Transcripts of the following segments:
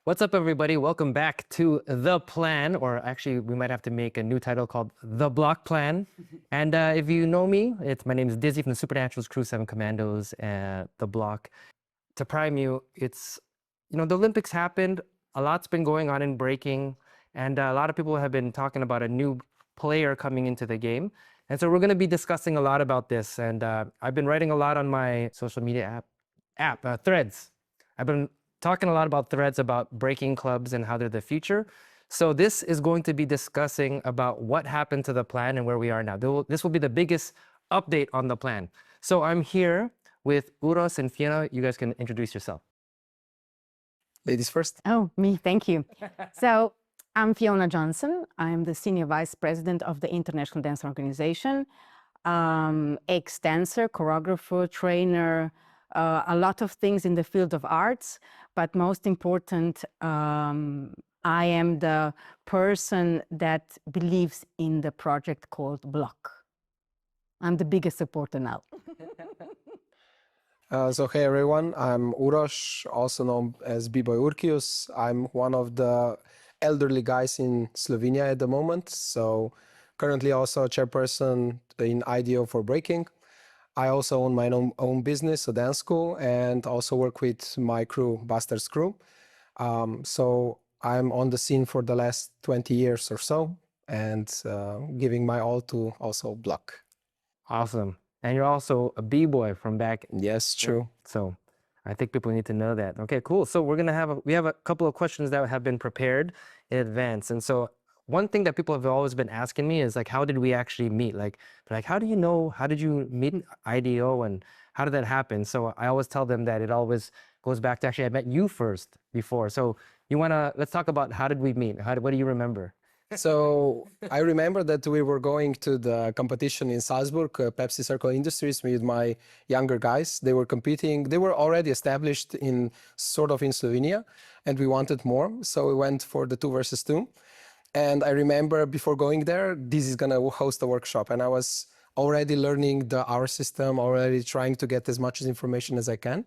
What's up, everybody? Welcome back to The Plan, or actually, we might have to make a new title called The BLOC Plan. And if you know me, my name is Dyzee from the Supernatural's Crew 7 Commandos, The BLOC. To prime you, the Olympics happened, a lot's been going on in breaking, and a lot of people have been talking about a new player coming into the game. And so we're going to be discussing a lot about this. And I've been writing a lot on my social media app Threadz. I've been talking a lot about Threadz, about breaking clubs and how they're the future. So this is going to be discussing about what happened to the plan and where we are now. This will be the biggest update on the plan. So I'm here with Uros and Fiona. You guys can introduce yourself. Ladies first. Oh, me, thank you. So I'm Fiona Johnson. I'm the Senior Vice President of the International Dance Organization, ex-dancer, choreographer, trainer, a lot of things in the field of arts, but most important, I am the person that believes in the project called BLOC. I'm the biggest supporter now. So hey everyone, I'm Uros, also known as B-Boy Urkius. I'm one of the elderly guys in Slovenia at the moment. So currently also a chairperson in IDO for breaking. I also own my own business, a dance school, and also work with my crew, Buster's Crew. So I'm on the scene for the last 20 years or so, and giving my all to also BLOC. Awesome. And you're also a B-boy from back. Yes, true. So I think people need to know that. Okay, cool. So we have a couple of questions that have been prepared in advance. And so one thing that people have always been asking me is like, how did we actually meet? Like how did you meet IDO and how did that happen? So I always tell them that it always goes back to actually, I met you first before. So let's talk about how did we meet? What do you remember? So I remember that we were going to the competition in Salzburg, Pepsi Circle Industries, with my younger guys. They were competing. They were already established in Slovenia, and we wanted more. So we went for the 2 versus 2. And I remember before going there, Dyzee is going to host a workshop. And I was already learning the hour system, already trying to get as much information as I can.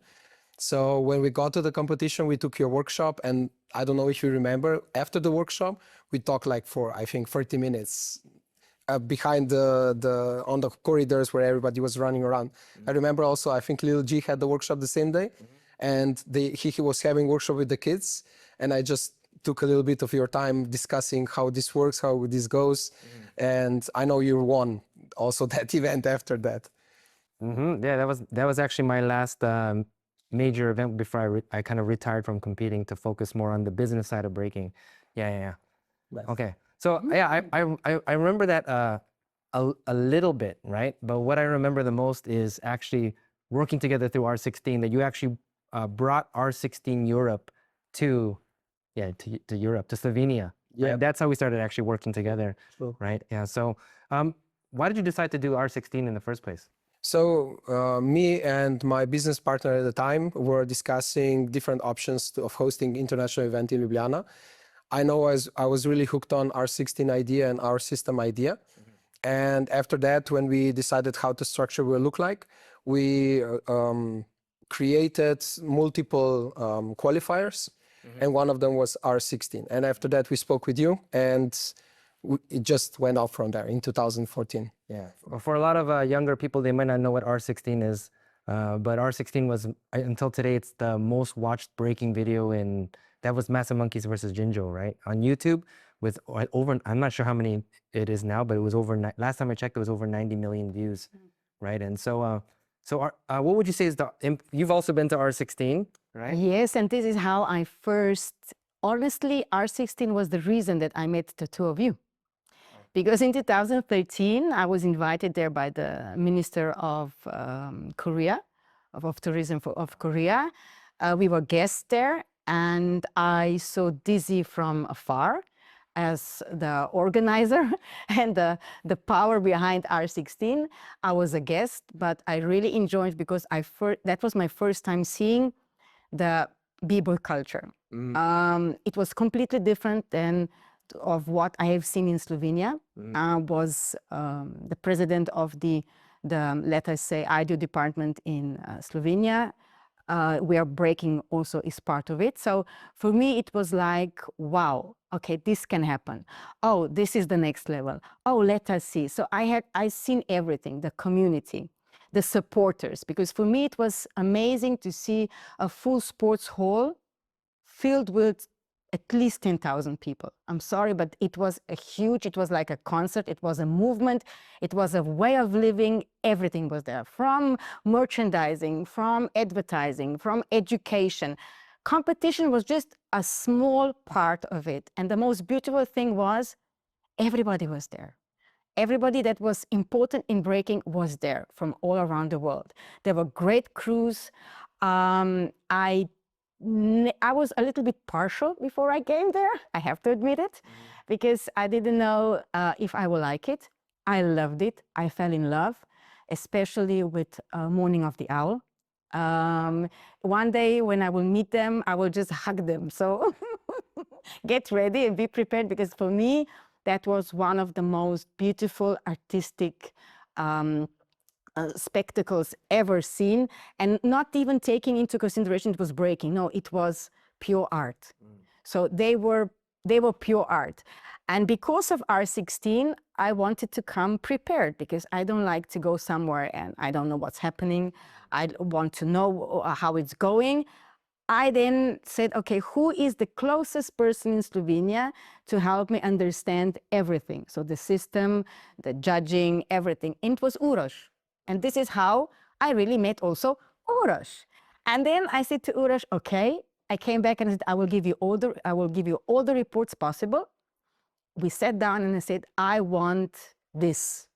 So when we got to the competition, we took your workshop. And I don't know if you remember, after the workshop, we talked like for, I think, 30 minutes behind on the corridors where everybody was running around. Mm-hmm. I remember also, I think Lil G had the workshop the same day. Mm-hmm. And he was having workshop with the kids. And I just took a little bit of your time discussing how this works, how this goes. Mm-hmm. And I know you won also that event after that. Mm-hmm. Yeah, that was actually my last major event before I kind of retired from competing to focus more on the business side of breaking. Yeah. Nice. Okay. So yeah, I remember that a little bit, right? But what I remember the most is actually working together through R16, that you actually brought R16 Europe to Europe, to Slovenia. Yeah. Right? That's how we started actually working together. True. Right? Yeah. So why did you decide to do R16 in the first place? So me and my business partner at the time were discussing different options of hosting international event in Ljubljana. I know I was really hooked on R16 idea and our system idea. Mm-hmm. And after that, when we decided how the structure will look like, we created multiple qualifiers. Mm-hmm. And one of them was R16. And after that, we spoke with you, and it just went off from there in 2014. Yeah. For a lot of younger people, they might not know what R16 is, but R16 was, until today, it's the most watched breaking video that was Massive Monkeys versus Jinjo, right? On YouTube with over, I'm not sure how many it is now, but it was last time I checked, it was over 90 million views, right? And so, what would you say is you've also been to R16, right? Yes, and this is how I honestly, R16 was the reason that I met the two of you. Because in 2013, I was invited there by the Minister of Korea, of Tourism of Korea. We were guests there, and I saw Dyzee from afar as the organizer and the power behind R16. I was a guest, but I really enjoyed because that was my first time seeing the B-boy culture. Mm. It was completely different than of what I have seen in Slovenia. I was the president of the let us say, IDO department in Slovenia. where breaking also is part of it. So for me, it was like, wow, okay, this can happen. Oh, this is the next level. Oh, let us see. So I seen everything, the community, the supporters, because for me, it was amazing to see a full sports hall filled with at least 10,000 people. I'm sorry, but it was it was like a concert, it was a movement, it was a way of living, everything was there, from merchandising, from advertising, from education. Competition was just a small part of it. And the most beautiful thing was everybody was there. Everybody that was important in breaking was there from all around the world. There were great crews. I was a little bit partial before I came there, I have to admit it, because I didn't know if I would like it. I loved it. I fell in love, especially with Morning of the Owl. One day when I will meet them, I will just hug them. So get ready and be prepared, because for me, that was one of the most beautiful artistic spectacles ever seen, and not even taking into consideration it was breaking. No, it was pure art. So they were pure art. And because of R16, I wanted to come prepared, because I don't like to go somewhere and I don't know what's happening. I want to know how it's going. I then said, okay, who is the closest person in Slovenia to help me understand everything? So the system, the judging, everything. And it was Uroš. And this is how I really met also Uroš. And then I said to Uroš, okay, I came back and I said, I will give you all the reports possible. We sat down and I said, I want this.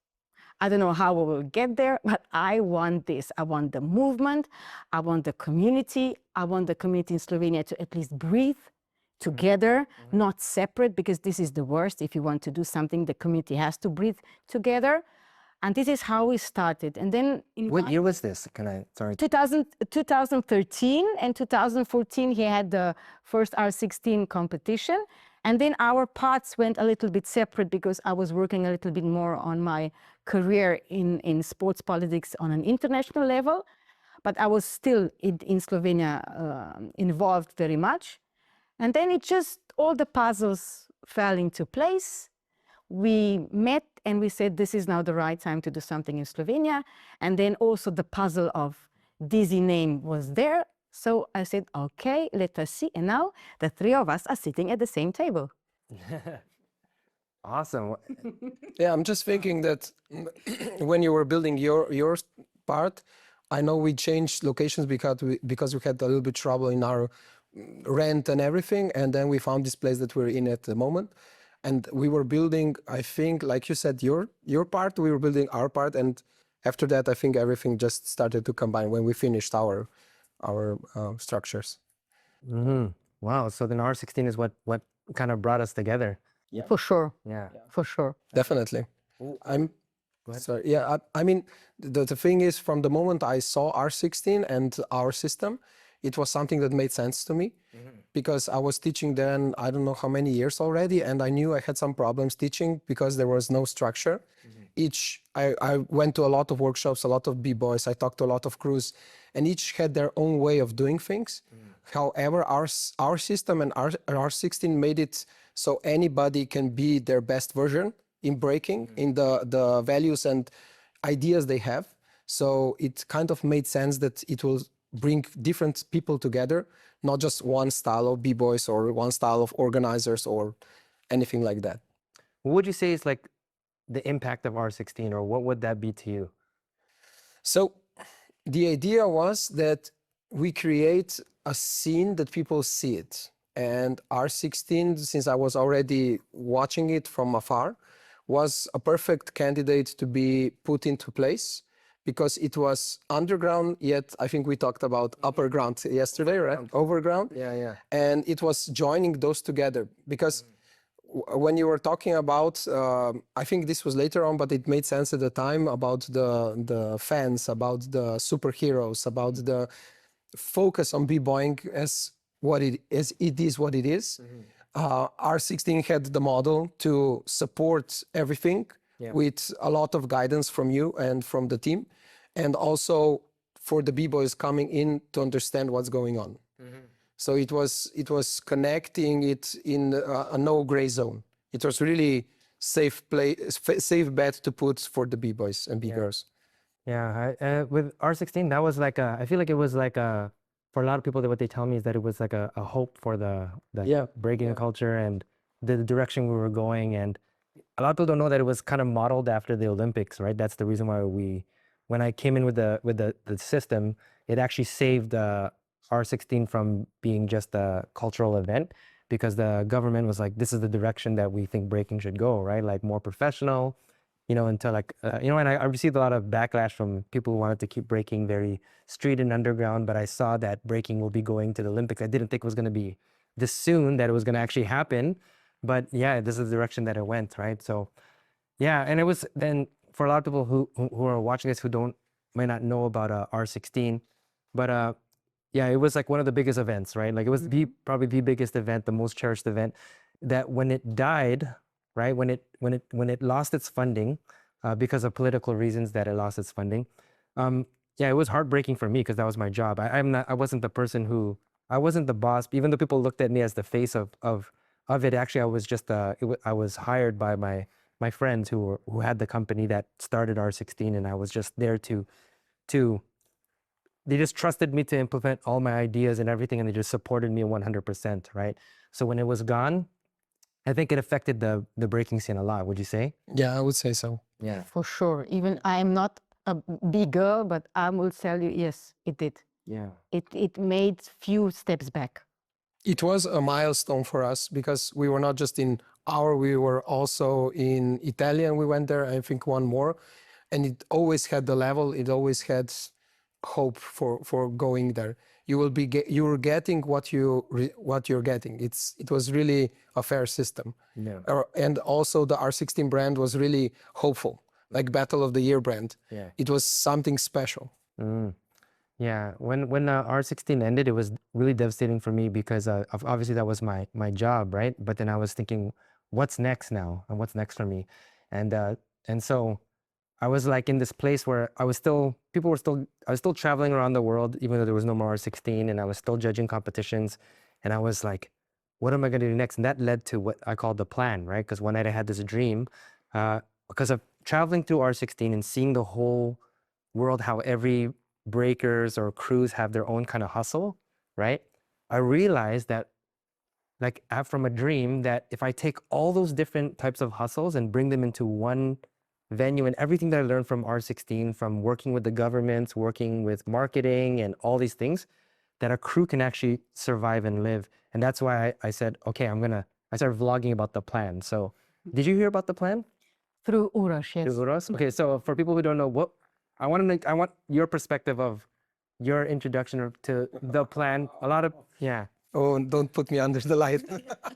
I don't know how we will get there, but I want this. I want the movement. I want the community. I want the community in Slovenia to at least breathe together, not separate, because this is the worst. If you want to do something, the community has to breathe together. And this is how we started. And then in What year was this? 2013 and 2014, he had the first R16 competition. And then our paths went a little bit separate, because I was working a little bit more on my career in sports politics on an international level. But I was still in Slovenia involved very much. And then it just, all the puzzles fell into place. We met and we said, this is now the right time to do something in Slovenia. And then also the puzzle of Dyzee name was there. So I said, okay, let us see. And now the three of us are sitting at the same table. Awesome. Yeah, I'm just thinking that when you were building your part, I know we changed locations because we had a little bit trouble in our rent and everything. And then we found this place that we're in at the moment. And we were building, I think, like you said, your part, we were building our part. And after that, I think everything just started to combine when we finished our structures. Wow. So then R16 is what kind of brought us together. Yeah. For sure. Yeah. For sure. Definitely. Go ahead. Sorry. Yeah, I mean, the thing is, from the moment I saw R16 and our system, it was something that made sense to me, because I was teaching then, I don't know how many years already, and I knew I had some problems teaching because there was no structure. I went to a lot of workshops, a lot of B-boys, I talked to a lot of crews, and each had their own way of doing things. However, our system and R16 made it so anybody can be their best version in breaking, in the values and ideas they have. So it kind of made sense that it will bring different people together, not just one style of B-boys or one style of organizers or anything like that. What would you say is like the impact of R16, or what would that be to you? So the idea was that we create a scene that people see it. And R16, since I was already watching it from afar, was a perfect candidate to be put into place, because it was underground, yet I think we talked about upper ground yesterday, right? Overground. Yeah. And it was joining those together, because when you were talking about, I think this was later on, but it made sense at the time, about the fans, about the superheroes, about the focus on b-boying as it is what it is. R16 had the model to support everything with a lot of guidance from you and from the team. And also for the b-boys coming in to understand what's going on. So it was connecting it in a no gray zone. It was really safe bet to put for the b-boys and b-girls. Yeah, with R16, that was like I feel like it was like for a lot of people, what they tell me is that it was like a hope for the breaking culture and the direction we were going. And a lot of people don't know that it was kind of modeled after the Olympics, right? That's the reason why when I came in with the system, it actually saved R16 from being just a cultural event, because the government was like, this is the direction that we think breaking should go, right? Like more professional, until like, and I received a lot of backlash from people who wanted to keep breaking very street and underground, but I saw that breaking will be going to the Olympics. I didn't think it was going to be this soon, that it was going to actually happen, but yeah, this is the direction that it went, right? So yeah, and it was then for a lot of people who are watching this who might not know about R16, but yeah, it was like one of the biggest events, right? Like it was probably the biggest event, the most cherished event, that when it died, right? When it lost its funding, because of political reasons that it lost its funding, yeah, it was heartbreaking for me, because that was my job. I wasn't the person I wasn't the boss, even though people looked at me as the face of it. Actually, I was just I was hired by my friends who had the company that started R16, and I was just there to they just trusted me to implement all my ideas and everything, and they just supported me 100%, right? So when it was gone, I think it affected the breaking scene a lot, would you say? Yeah, I would say so. Yeah. For sure. Even I am not a big girl, but I will tell you, yes, it did. Yeah. It made few steps back. It was a milestone for us, because we were not just we were also in Italian. We went there, I think one more, and it always had the level, it always had hope for going there. You were getting what you're getting. It was really a fair system. Yeah. And also the R16 brand was really hopeful, like Battle of the Year brand. Yeah. It was something special. Yeah, when R16 ended, it was really devastating for me, because obviously that was my job, right? But then I was thinking, what's next now, and what's next for me, and so I was like in this place where I was still traveling around the world, even though there was no more R16, and I was still judging competitions, and I was like, what am I going to do next? And that led to what I call the plan, right? Because one night I had this dream, because of traveling through R16 and seeing the whole world, how every breakers or crews have their own kind of hustle, right? I realized that, like from a dream, that if I take all those different types of hustles and bring them into one venue, and everything that I learned from R16, from working with the governments, working with marketing and all these things, that a crew can actually survive and live. And that's why I said, okay, I started vlogging about the plan. So did you hear about the plan? Through Uros, yes. Through Uros? Okay, so for people who don't know, I want your perspective of your introduction to the plan. Yeah. Oh, don't put me under the light.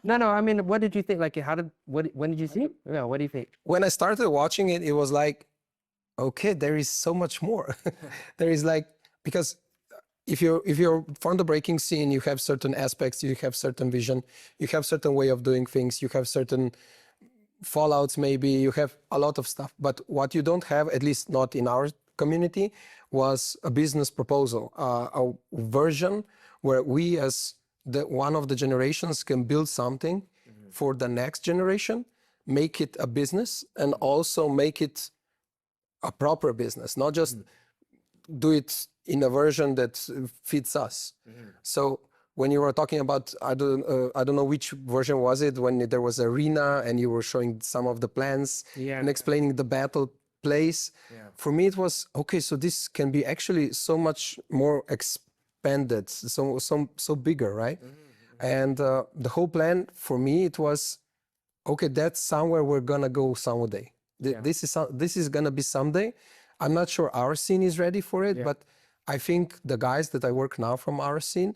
No, I mean, what did you think? Like, when did you see it? Yeah, what do you think? When I started watching it, it was like, okay, there is so much more. There is like, because if you're from the breaking scene, you have certain aspects, you have certain vision, you have certain way of doing things, you have certain fallouts, maybe you have a lot of stuff. But what you don't have, at least not in our community, was a business proposal, a version where we as one of the generations can build something for the next generation, make it a business, and also make it a proper business, not just do it in a version that fits us. So when you were talking about, I don't know which version was it, when there was arena and you were showing some of the plans and explaining the battle place. For me, it was, okay, so this can be actually so much more expanded, so bigger, right? And the whole plan for me, it was, okay, that's somewhere we're gonna go someday. This is gonna be someday. I'm not sure our scene is ready for it, but I think the guys that I work now from our scene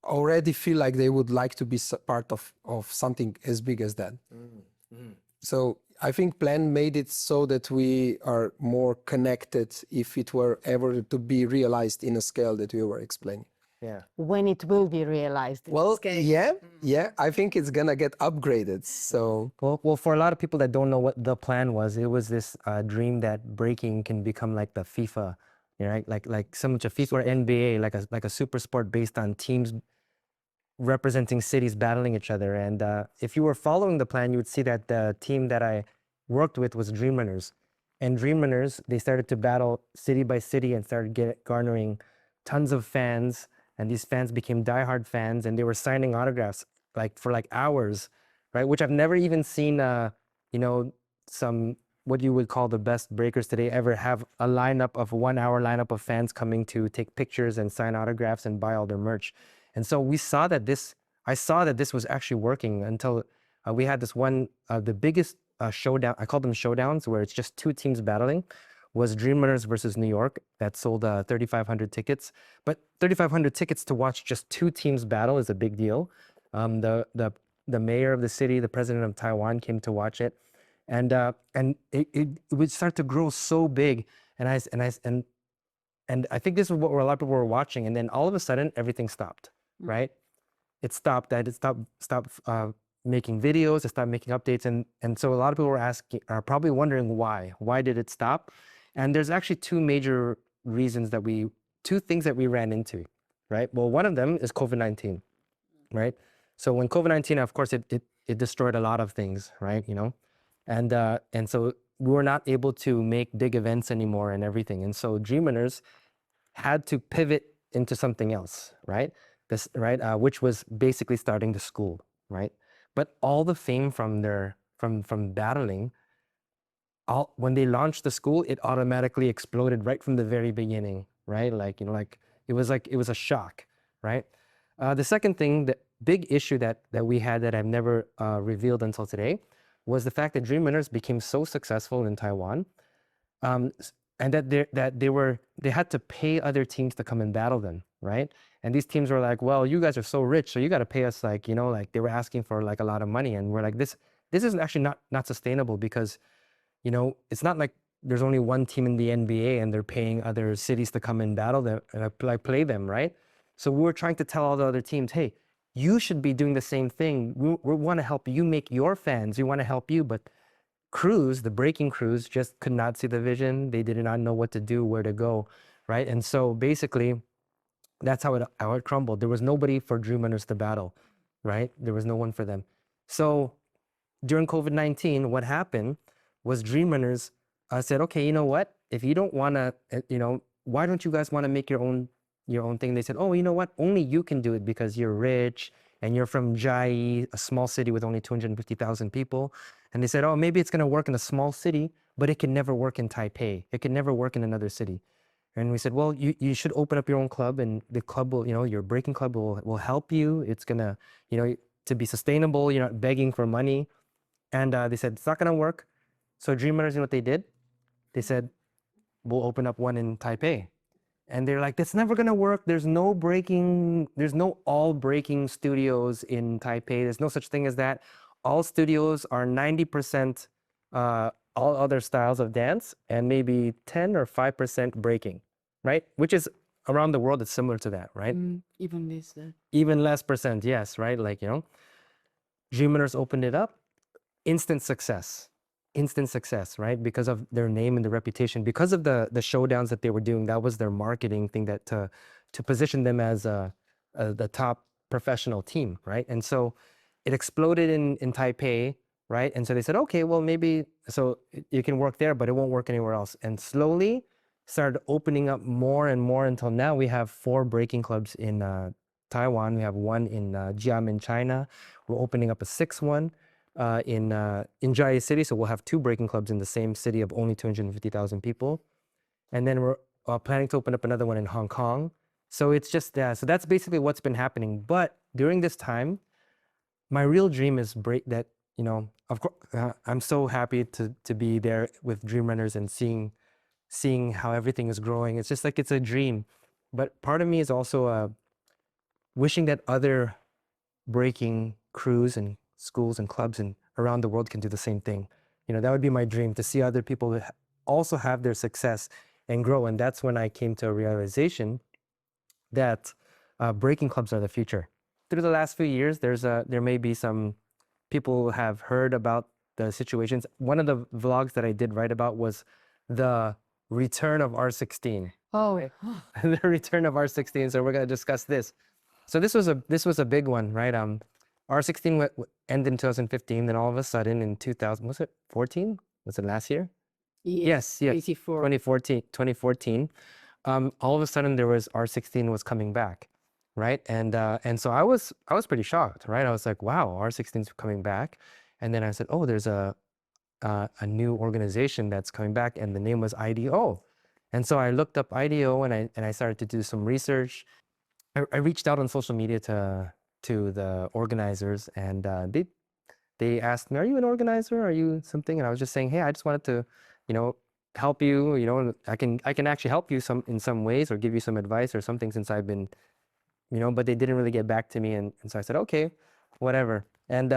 already feel like they would like to be part of something as big as that. So I think plan made it so that we are more connected if it were ever to be realized in a scale that we were explaining. Yeah. When it will be realized. Well, yeah, I think it's gonna get upgraded. So Well, for a lot of people that don't know what the plan was, it was this dream that breaking can become like the FIFA right? Like so much of FIFA or NBA, like a super sport based on teams representing cities battling each other. And if you were following the plan, you would see that the team that I worked with was Dream Runners. And Dream Runners, they started to battle city by city and started garnering tons of fans. And these fans became diehard fans, and they were signing autographs for hours, right? Which I've never even seen, some what you would call the best breakers today ever have a 1 hour lineup of fans coming to take pictures and sign autographs and buy all their merch. And so I saw that this was actually working until we had this one, the biggest showdown, I call them showdowns, where it's just two teams battling, was Dream Runners versus New York that sold 3,500 tickets. But 3,500 tickets to watch just two teams battle is a big deal. The mayor of the city, the president of Taiwan came to watch it. And it would start to grow so big. And I think this is what a lot of people were watching. And then all of a sudden, everything stopped, right? It stopped. It stopped making videos. It stopped making updates. And so a lot of people are probably wondering why. Why did it stop? And there's actually two major reasons two things that we ran into, right? Well, one of them is COVID-19, right? So when COVID-19, of course, it destroyed a lot of things, right? And so we were not able to make big events anymore and everything. And so Dream Runners had to pivot into something else, right? Which was basically starting the school, right? But all the fame from battling, when they launched the school, it automatically exploded right from the very beginning, right? It was a shock, right? The second thing, the big issue that we had that I've never revealed until today, was the fact that Dream Runners became so successful in Taiwan, and that they had to pay other teams to come and battle them, right? And these teams were like, well, you guys are so rich, so you got to pay us they were asking for a lot of money, and we're like, this is actually not sustainable, because it's not like there's only one team in the NBA and they're paying other cities to come and battle them and play them, right? So we were trying to tell all the other teams, hey, you should be doing the same thing. We want to help you make your fans. We want to help you, but the breaking crews just could not see the vision. They did not know what to do, where to go, right? And so basically, that's how it crumbled. There was nobody for Dream Runners to battle, right? There was no one for them. So during COVID-19, what happened was Dream Runners said, okay, you know what? If you don't want to, why don't you guys want to make your own thing? They said, oh, you know what? Only you can do it because you're rich and you're from Jai, a small city with only 250,000 people. And they said, oh, maybe it's going to work in a small city, but it can never work in Taipei. It can never work in another city. And we said, well, you should open up your own club, and the club will, your breaking club will help you. It's going to, to be sustainable, you're not begging for money. And they said, it's not going to work. So Dream Runners, what they did? They said, we'll open up one in Taipei. And they're like, that's never going to work. There's no all breaking studios in Taipei. There's no such thing as that. All studios are 90% all other styles of dance and maybe 10 or 5% breaking, right? Which is around the world, it's similar to that, right? Even less. Even less percent, yes, right? Dream Runners opened it up. Instant success, right? Because of their name and the reputation, because of the showdowns that they were doing. That was their marketing thing, that to position them as the top professional team, right? And so it exploded in Taipei, right? And so they said, okay, well, maybe so you can work there, but it won't work anywhere else. And slowly started opening up more and more until now we have 4 breaking clubs in Taiwan. We have one in Jiamen, China. We're opening up a 6th one in Jaya City. So we'll have 2 breaking clubs in the same city of only 250,000 people. And then we're planning to open up another one in Hong Kong. So it's just, so that's basically what's been happening. But during this time, my real dream is of course, I'm so happy to be there with Dream Runners and seeing how everything is growing. It's just like it's a dream. But part of me is also wishing that other breaking crews and schools and clubs and around the world can do the same thing. That would be my dream, to see other people also have their success and grow. And that's when I came to a realization that breaking clubs are the future. Through the last few years, there may be some people have heard about the situations. One of the vlogs that I did write about was the return of R16. Oh, the return of R16. So we're going to discuss this. So this was a big one, right? R16 ended in 2015. Then all of a sudden in 2000, was it 14? Was it last year? Yes. 2014. All of a sudden there was R16 was coming back, right? And so I was pretty shocked, right? I was like, wow, R16 is coming back. And then I said, oh, there's a new organization that's coming back, and the name was IDO. And so I looked up IDO and I started to do some research. I reached out on social media to the organizers, and they asked me, "Are you an organizer? Are you something?" And I was just saying, "Hey, I just wanted to, help you. I can actually help you in some ways, or give you some advice or something, since I've been, But they didn't really get back to me, and so I said, "Okay, whatever." And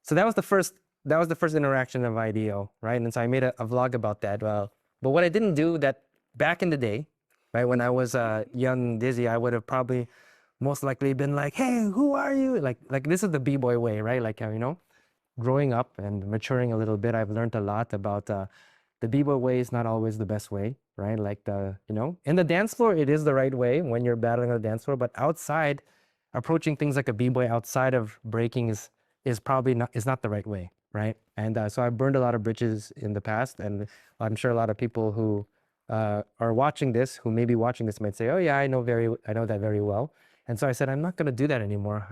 so that was the first interaction of IDO, right? And so I made a vlog about that. But what I didn't do that back in the day, right, when I was young Dyzee, I would have probably most likely been like, "Hey, who are you?" Like this is the b-boy way, right? Like, growing up and maturing a little bit, I've learned a lot about the b-boy way is not always the best way, right? Like in the dance floor, it is the right way when you're battling on the dance floor, but outside, approaching things like a b-boy outside of breaking is probably not the right way, right? And so I burned a lot of bridges in the past, and I'm sure a lot of people who are watching this, who may be watching this, might say, "Oh yeah, I know that very well." And so I said, I'm not going to do that anymore.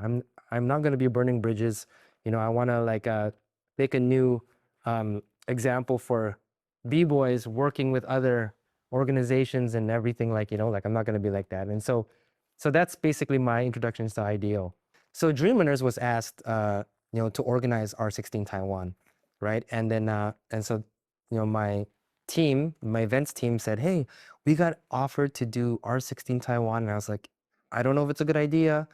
I'm not going to be burning bridges. I want to make a new example for b-boys working with other organizations and everything. I'm not going to be like that. And so that's basically my introduction to IDEO. So Dream Runners was asked, to organize R16 Taiwan, right? And then and so my events team said, "Hey, we got offered to do R16 Taiwan," and I was like, "I don't know if it's a good idea,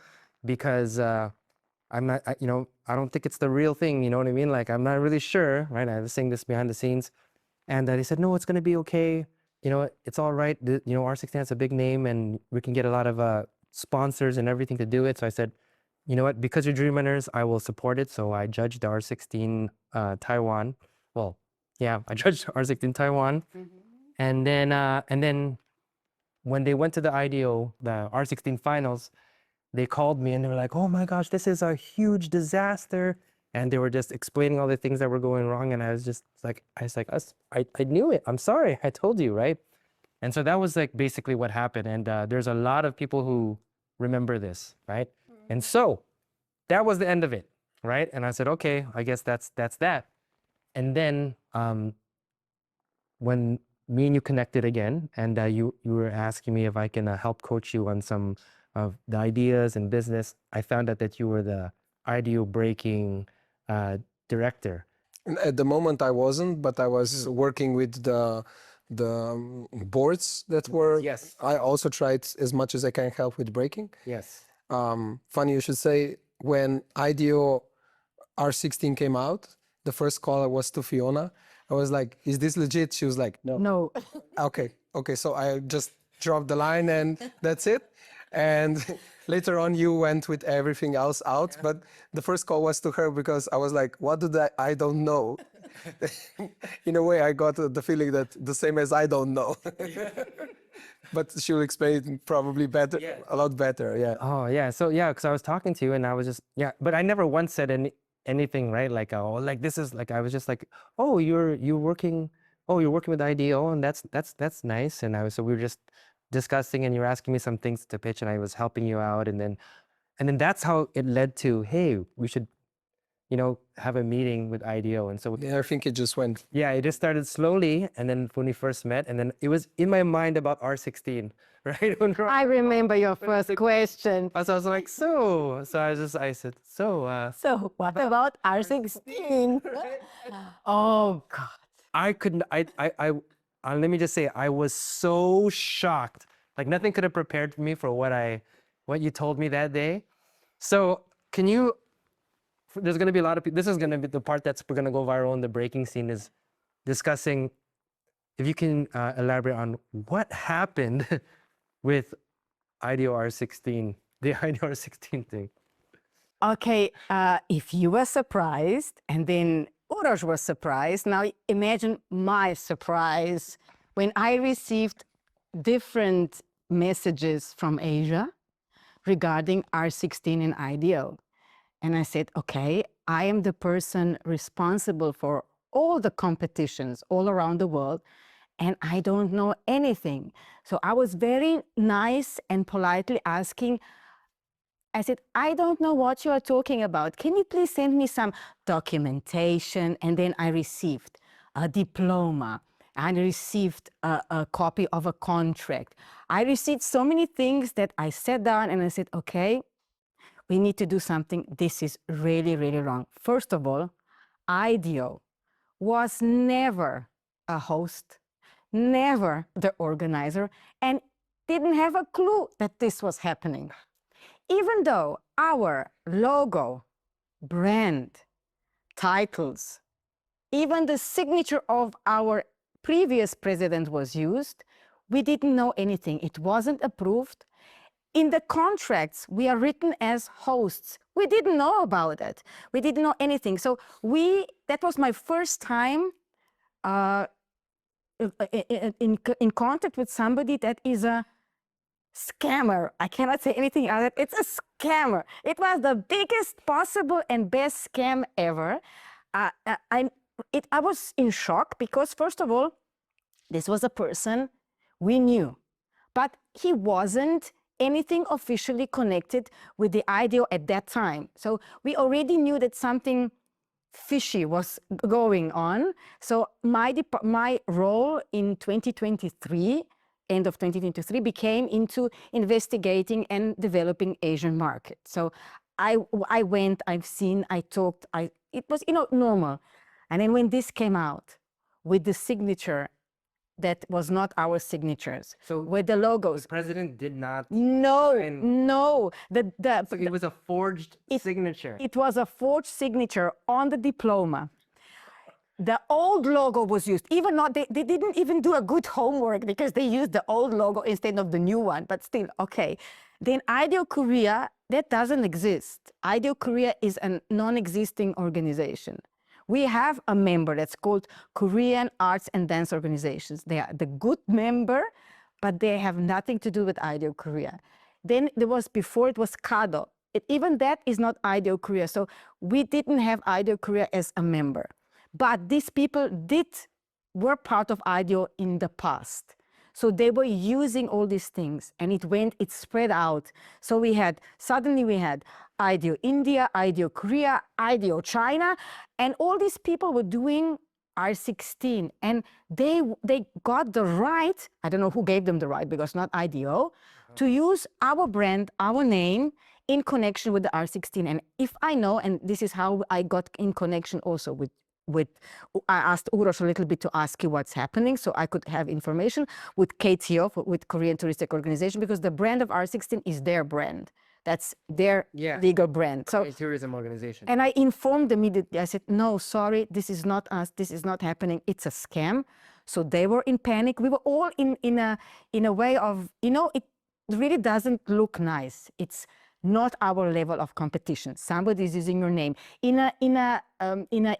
because I'm not, I don't think it's the real thing, you know what I mean? Like, I'm not really sure," right? I was saying this behind the scenes, and they said, "No, it's going to be okay. It's all right. R16 has a big name, and we can get a lot of sponsors and everything to do it." So I said, "You know what? Because you're Dream Runners, I will support it." So I judged R16 Taiwan. Well, yeah, I judged R16 Taiwan, and then when they went to the IDO, the R16 finals, they called me and they were like, "Oh my gosh, this is a huge disaster." And they were just explaining all the things that were going wrong. And I was like, I knew it. I'm sorry. I told you, right? And so that was basically what happened. And there's a lot of people who remember this, right? And so that was the end of it, right? And I said, okay, I guess that's that. And then when me and you connected again, and you were asking me if I can help coach you on some of the ideas and business, I found out that you were the IDEO breaking director. At the moment, I wasn't, but I was working with the boards that were. Yes. I also tried as much as I can help with breaking. Yes. Funny you should say, when IDEO R16 came out, the first call was to Fiona. I was like, "Is this legit?" She was like, "No." no. Okay. So I just dropped the line and that's it. And later on, you went with everything else out. Yeah. But the first call was to her, because I was like, "What did I don't know?" In a way, I got the feeling that the same as I don't know. But she'll explain it probably better, a lot better. Yeah. Oh yeah. So yeah, because I was talking to you and I was just, but I never once said anything, right? Like, oh, like this is like, I was just like, "Oh, you're working with IDEO, and that's nice." And so we were just discussing, and you were asking me some things to pitch, and I was helping you out, and then that's how it led to, "Hey, we should have a meeting with IDEO." And so Yeah, I think it just went. Yeah, it just started slowly, and then when we first met, and then it was in my mind about R16, right? I remember your first question. So I was like, so I said, So what about R16? Oh God. I couldn't, let me just say, I was so shocked. Like, nothing could have prepared me for what you told me that day. So there's going to be a lot of people, this is going to be the part that's going to go viral in the breaking scene, is discussing, if you can elaborate on what happened with IDEO R16, the IDEO R16 thing. Okay, if you were surprised and then Uroš was surprised, now imagine my surprise when I received different messages from Asia regarding R16 and IDO. And I said, okay, I am the person responsible for all the competitions all around the world, and I don't know anything. So I was very nice and politely asking, I said, I don't know what you are talking about. Can you please send me some documentation? And then I received a diploma. I received a copy of a contract. I received so many things that I sat down and I said, okay, we need to do something. This is really, really wrong. First of all, IDEO was never a host, never the organizer, and didn't have a clue that this was happening. Even though our logo, brand, titles, even the signature of our previous president was used, we didn't know anything. It wasn't approved. In the contracts, we are written as hosts. We didn't know about it. We didn't know anything. So that was my first time in contact with somebody that is a scammer. I cannot say anything else. It's a scammer. It was the biggest possible and best scam ever. I was in shock because, first of all, this was a person we knew, but he wasn't anything officially connected with the IDEO at that time. So we already knew that something fishy was going on. So my role in 2023, end of 2023, became into investigating and developing Asian market. So I went, I've seen, I talked, it was, normal. And then when this came out with the signature that was not our signatures, So with the logos. the president did not. No, sign. no. So it was a forged signature. It was a forged signature on the diploma. The old logo was used. Even not, they didn't even do a good homework because they used the old logo instead of the new one, but still, okay. Then IDEO Korea, that doesn't exist. IDEO Korea is a non-existing organization. We have a member that's called Korean Arts and Dance Organizations. They are the good member, but they have nothing to do with IDEO Korea. Then there was, before it was KADO. Even that is not IDEO Korea. So we didn't have IDEO Korea as a member. But these people were part of IDEO in the past. So they were using all these things, and it spread out. So suddenly we had IDEO India, IDEO Korea, IDEO China, and all these people were doing R16, and they got the right, I don't know who gave them the right, because not IDEO, to use our brand, our name, in connection with the R16. And if I know, and this is how I got in connection also with I asked Uros a little bit to ask you what's happening, so I could have information with KTO, with Korean Touristic Organization, because the brand of R16 is their brand. That's their legal brand. So a tourism organization. And I informed immediately. I said, no, sorry, this is not us. This is not happening. It's a scam. So they were in panic. We were all in a way of, it really doesn't look nice. It's not our level of competition. Somebody is using your name in an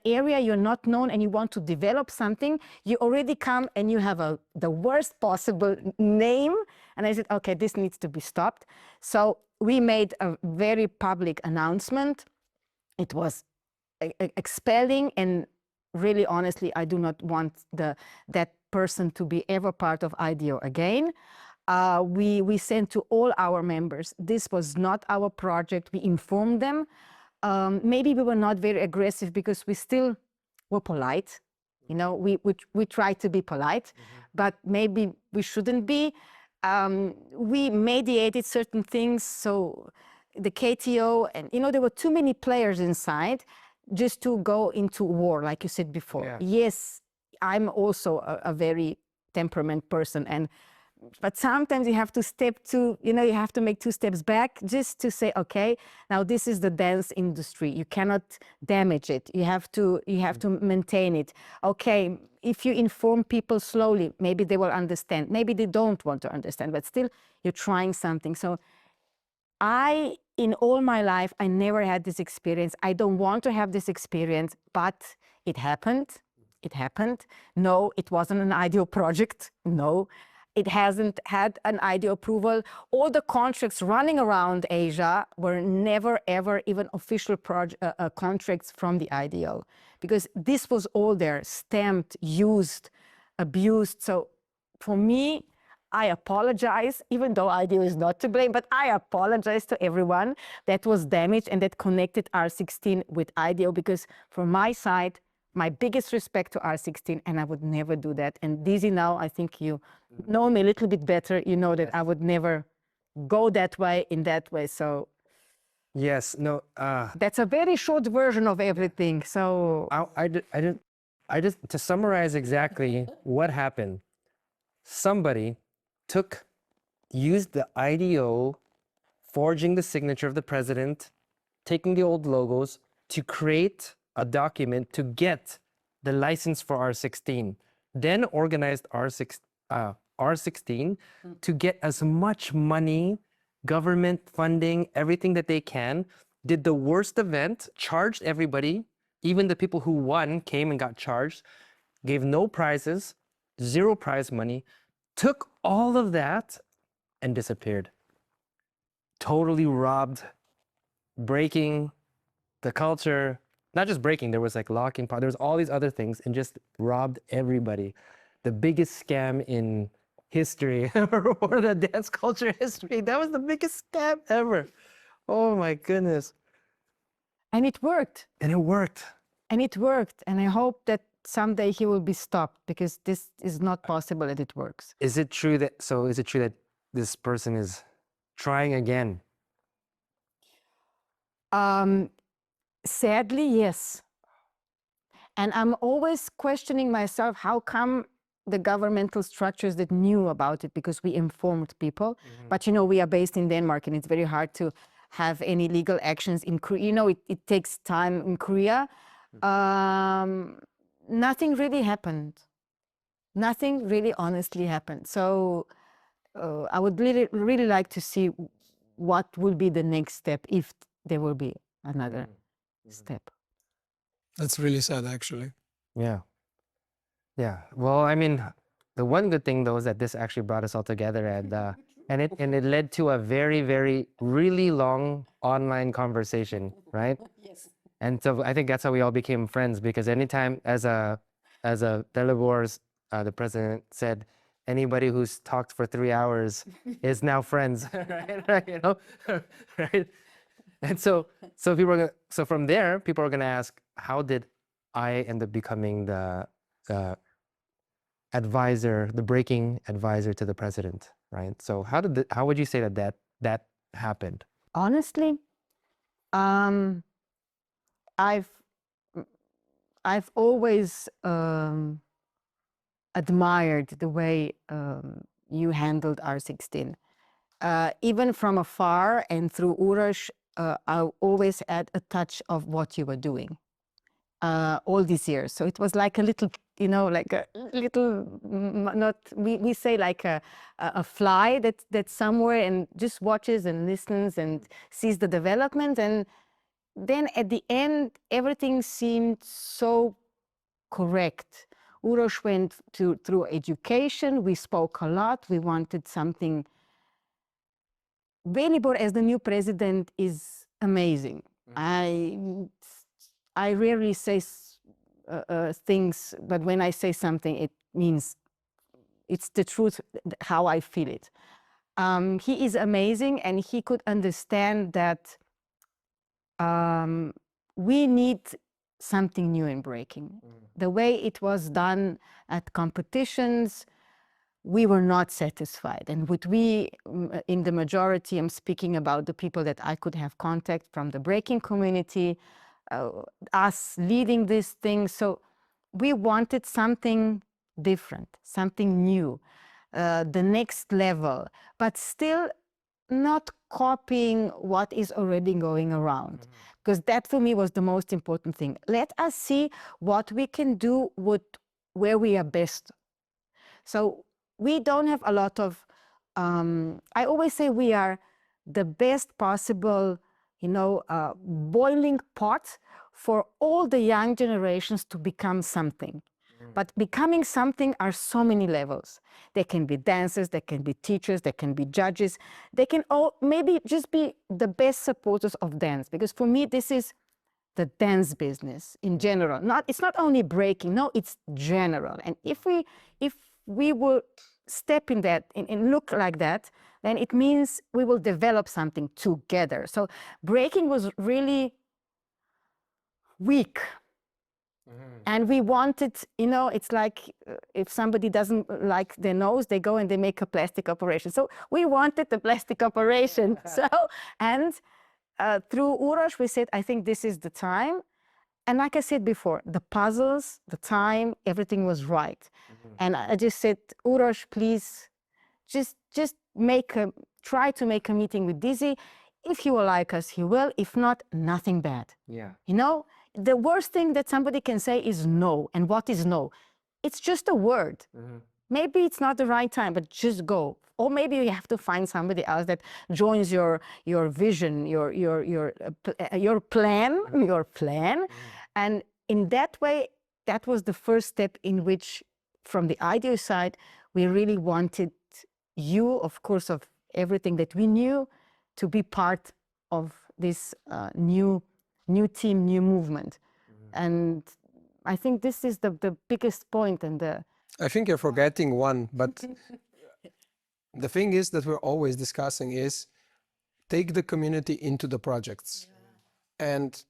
area you're not known, and you want to develop something. You already come and you have the worst possible name. And I said, okay, this needs to be stopped. So we made a very public announcement. It was expelling, and really, honestly, I do not want that person to be ever part of IDEO again. We sent to all our members, this was not our project. We informed them. Maybe we were not very aggressive because we still were polite. We tried to be polite, but maybe we shouldn't be. We mediated certain things. So the KTO, and there were too many players inside just to go into war, like you said before. Yeah. Yes, I'm also a very temperament person, but sometimes you have to you have to make 2 steps back just to say, okay, now this is the dance industry. You cannot damage it. You have to maintain it. Okay, if you inform people slowly, maybe they will understand. Maybe they don't want to understand, but still you're trying something. So in all my life, I never had this experience. I don't want to have this experience, but it happened. It happened. No, it wasn't an IDEO project. No. It hasn't had an IDO approval. All the contracts running around Asia were never, ever even official contracts from the IDO, because this was all there, stamped, used, abused. So for me, I apologize, even though IDO is not to blame, but I apologize to everyone that was damaged and that connected R16 with IDO, because from my side, my biggest respect to R16, and I would never do that. And Dyzee, now I think you know me a little bit better. You know that I would never go that way, in that way. So Yes, no, that's a very short version of everything. So I just, to summarize exactly what happened, somebody used the IDO, forging the signature of the president, taking the old logos to create a document to get the license for R16, then organized R16 to get as much money, government funding, everything that they can, did the worst event, charged everybody, even the people who won came and got charged, gave no prizes, 0 prize money, took all of that and disappeared. Totally robbed, breaking the culture, not just breaking, there was like locking, there was all these other things, and just robbed everybody. The biggest scam in history, or the dance culture history. That was the biggest scam ever. Oh my goodness. and it worked. And it worked. And it worked. And I hope that someday he will be stopped, because this is not possible that it works. Is it true that this person is trying again? Sadly, yes. And I'm always questioning myself, how come the governmental structures that knew about it, because we informed people. But you know, we are based in Denmark, and it's very hard to have any legal actions in Korea. You know, it takes time in Korea. Nothing really happened. Nothing really honestly happened. So I would really like to see what will be the next step, if there will be another step. That's really sad, actually. Yeah. Yeah. Well, I mean, the one good thing though is that this actually brought us all together, and it led to a very really long online conversation, right? Yes. And so I think that's how we all became friends, because anytime as a Telebor's the president said, anybody who's talked for 3 hours is now friends, right? You know, right? And so from there, people are gonna ask, how did I end up becoming the advisor, the breaking advisor to the president, right? So how would you say that happened? Honestly, I've always admired the way you handled R16. Even from afar and through Uroš, I always had a touch of what you were doing all these years. So it was like a little, you know, like a little, we say like a fly that's somewhere and just watches and listens and sees the development. And then at the end, everything seemed so correct. Uroš went through education. We spoke a lot. We wanted something. Velibor as the new president is amazing. I rarely say things, but when I say something, it means it's the truth, how I feel it. He is amazing, and he could understand that we need something new in breaking. The way it was done at competitions, we were not satisfied. And with we, in the majority, I'm speaking about the people that I could have contact from the breaking community, us leading this thing. So we wanted something different, something new, the next level, but still not copying what is already going around. Because that for me was the most important thing. Let us see what we can do with where we are best. So we don't have a lot of, I always say we are the best possible, you know, boiling pot for all the young generations to become something. But becoming something are so many levels. They can be dancers, they can be teachers, they can be judges. They can all maybe just be the best supporters of dance. Because for me, this is the dance business in general. It's not only breaking, no, it's general. And if we will step in that and look like that, then it means we will develop something together. So breaking was really weak. And we wanted, it's like if somebody doesn't like their nose, they go and they make a plastic operation. So we wanted the plastic operation. Through Uroš, we said, I think this is the time. And like I said before, the puzzles, the time, everything was right. And I just said, Uroš, please, just try to make a meeting with Dyzee. If he will like us, he will. If not, nothing bad. Yeah. The worst thing that somebody can say is no. And what is no? It's just a word. Maybe it's not the right time, but just go. Or maybe you have to find somebody else that joins your vision, your plan. And in that way, that was the first step in which, from the idea side, we really wanted you, of course, of everything that we knew, to be part of this new team, new movement. And I think this is the biggest point. And I think you're forgetting one, but the thing is that we're always discussing is take the community into the projects. And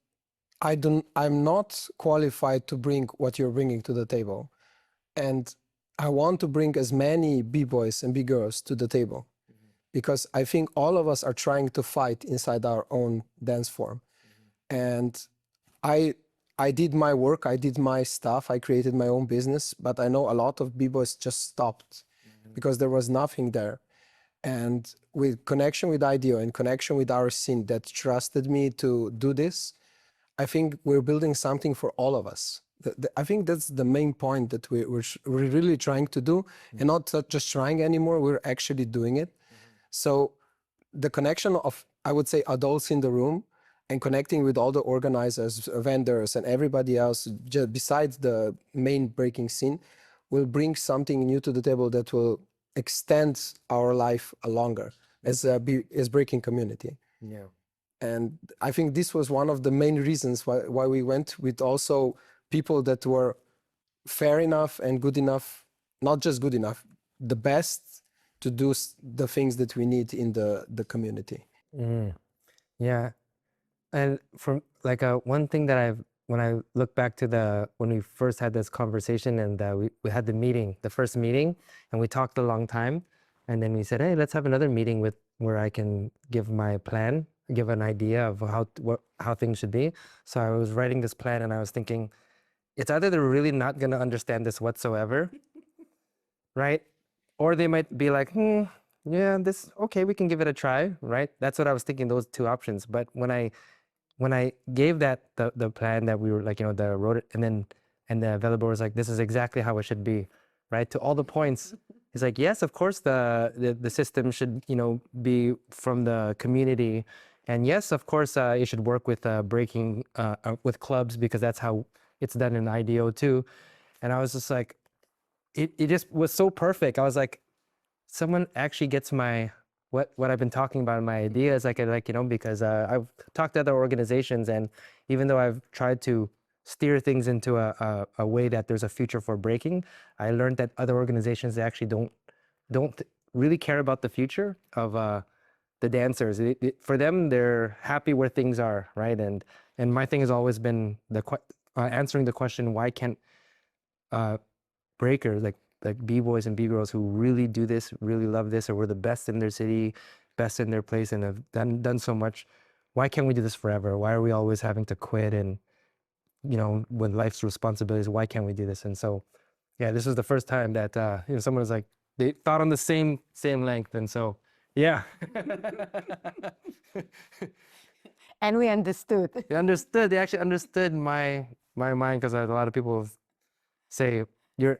I'm not qualified to bring what you're bringing to the table. And I want to bring as many B-boys and B-girls to the table, because I think all of us are trying to fight inside our own dance form. And I did my work, I did my stuff, I created my own business, but I know a lot of B-boys just stopped because there was nothing there. And with connection with IDEO and connection with our scene that trusted me to do this, I think we're building something for all of us. I think that's the main point that we're really trying to do, and not just trying anymore, we're actually doing it. So the connection of, I would say, adults in the room and connecting with all the organizers, vendors, and everybody else, just besides the main breaking scene, will bring something new to the table that will extend our life longer as breaking community. Yeah. And I think this was one of the main reasons why we went with also people that were fair enough and good enough, not just good enough, the best to do the things that we need in the community. Yeah. And from like one thing that when I look back to when we first had this conversation and we had the first meeting, and we talked a long time, and then we said, hey, let's have another meeting where I can give my plan, give an idea of how things should be. So I was writing this plan and I was thinking, it's either they're really not going to understand this whatsoever, right? Or they might be like, yeah, okay, we can give it a try, right? That's what I was thinking, those two options. But when I gave that the plan that we were like, wrote it, and the developer was like, this is exactly how it should be, right? To all the points. He's like, yes, of course the system should, be from the community. And yes, of course, it should work with breaking with clubs, because that's how it's done in IDEO too. And I was just like, it just was so perfect. I was like, someone actually gets what I've been talking about in my ideas, because I've talked to other organizations, and even though I've tried to steer things into a way that there's a future for breaking, I learned that other organizations actually don't really care about the future of the dancers. For them, they're happy where things are, right? And my thing has always been answering the question, why can't breakers like B-boys and B-girls who really do this, really love this, or were the best in their city, best in their place, and have done so much, why can't we do this forever? Why are we always having to quit? And when life's responsibilities, why can't we do this? And so, yeah, this was the first time that someone was like, they thought on the same length. And so, yeah. And we understood. They understood. They actually understood my mind, because a lot of people say,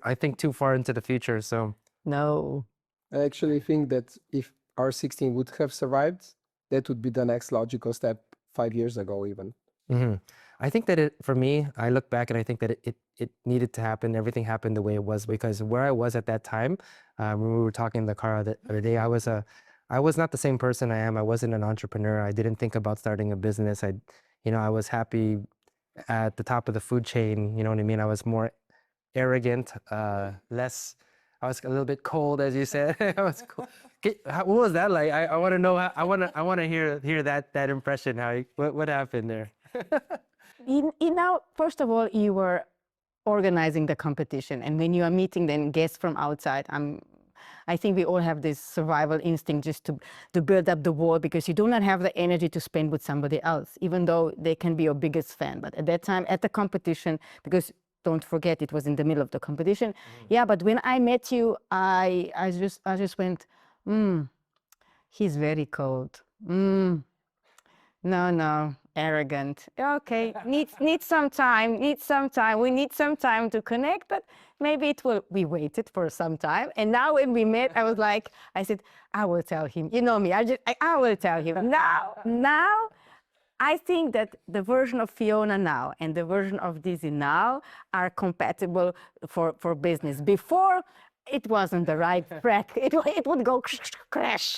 I think too far into the future. So no. I actually think that if R16 would have survived, that would be the next logical step 5 years ago even. I think that for me, I look back and I think that it needed to happen. Everything happened the way it was because where I was at that time, when we were talking in the car the other day, I was not the same person I am. I wasn't an entrepreneur. I didn't think about starting a business. I was happy at the top of the food chain. You know what I mean? I was more arrogant, less. I was a little bit cold, as you said. I was cold. What was that like? I want to know. I want to hear that impression. What happened there? First of all, you were organizing the competition, and when you are meeting then guests from outside, I think we all have this survival instinct just to build up the wall because you do not have the energy to spend with somebody else, even though they can be your biggest fan. But at that time, at the competition, because don't forget it was in the middle of the competition. Yeah, but when I met you, I just went, he's very cold. No, arrogant. Okay, need some time. We need some time to connect, but maybe we waited for some time. And now when we met, I said, I will tell him. You know me, I will tell him. Now, I think that the version of Fiona now and the version of Dyzee now are compatible for business. Before, it wasn't the right track. It would go crash.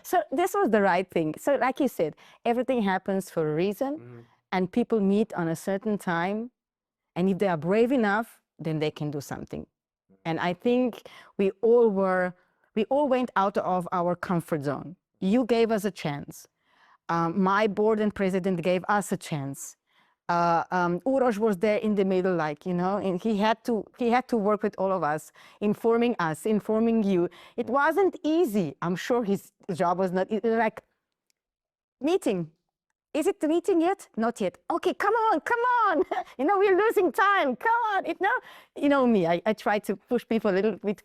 So this was the right thing. So like you said, everything happens for a reason, and people meet on a certain time. And if they are brave enough, then they can do something. And I think we all went out of our comfort zone. You gave us a chance. My board and president gave us a chance. Uroš was there in the middle, and he had to work with all of us, informing you. It wasn't easy. I'm sure his job was not like meeting. Is it the meeting yet? Not yet. Okay, come on. We're losing time. Come on. You know me. I try to push people a little bit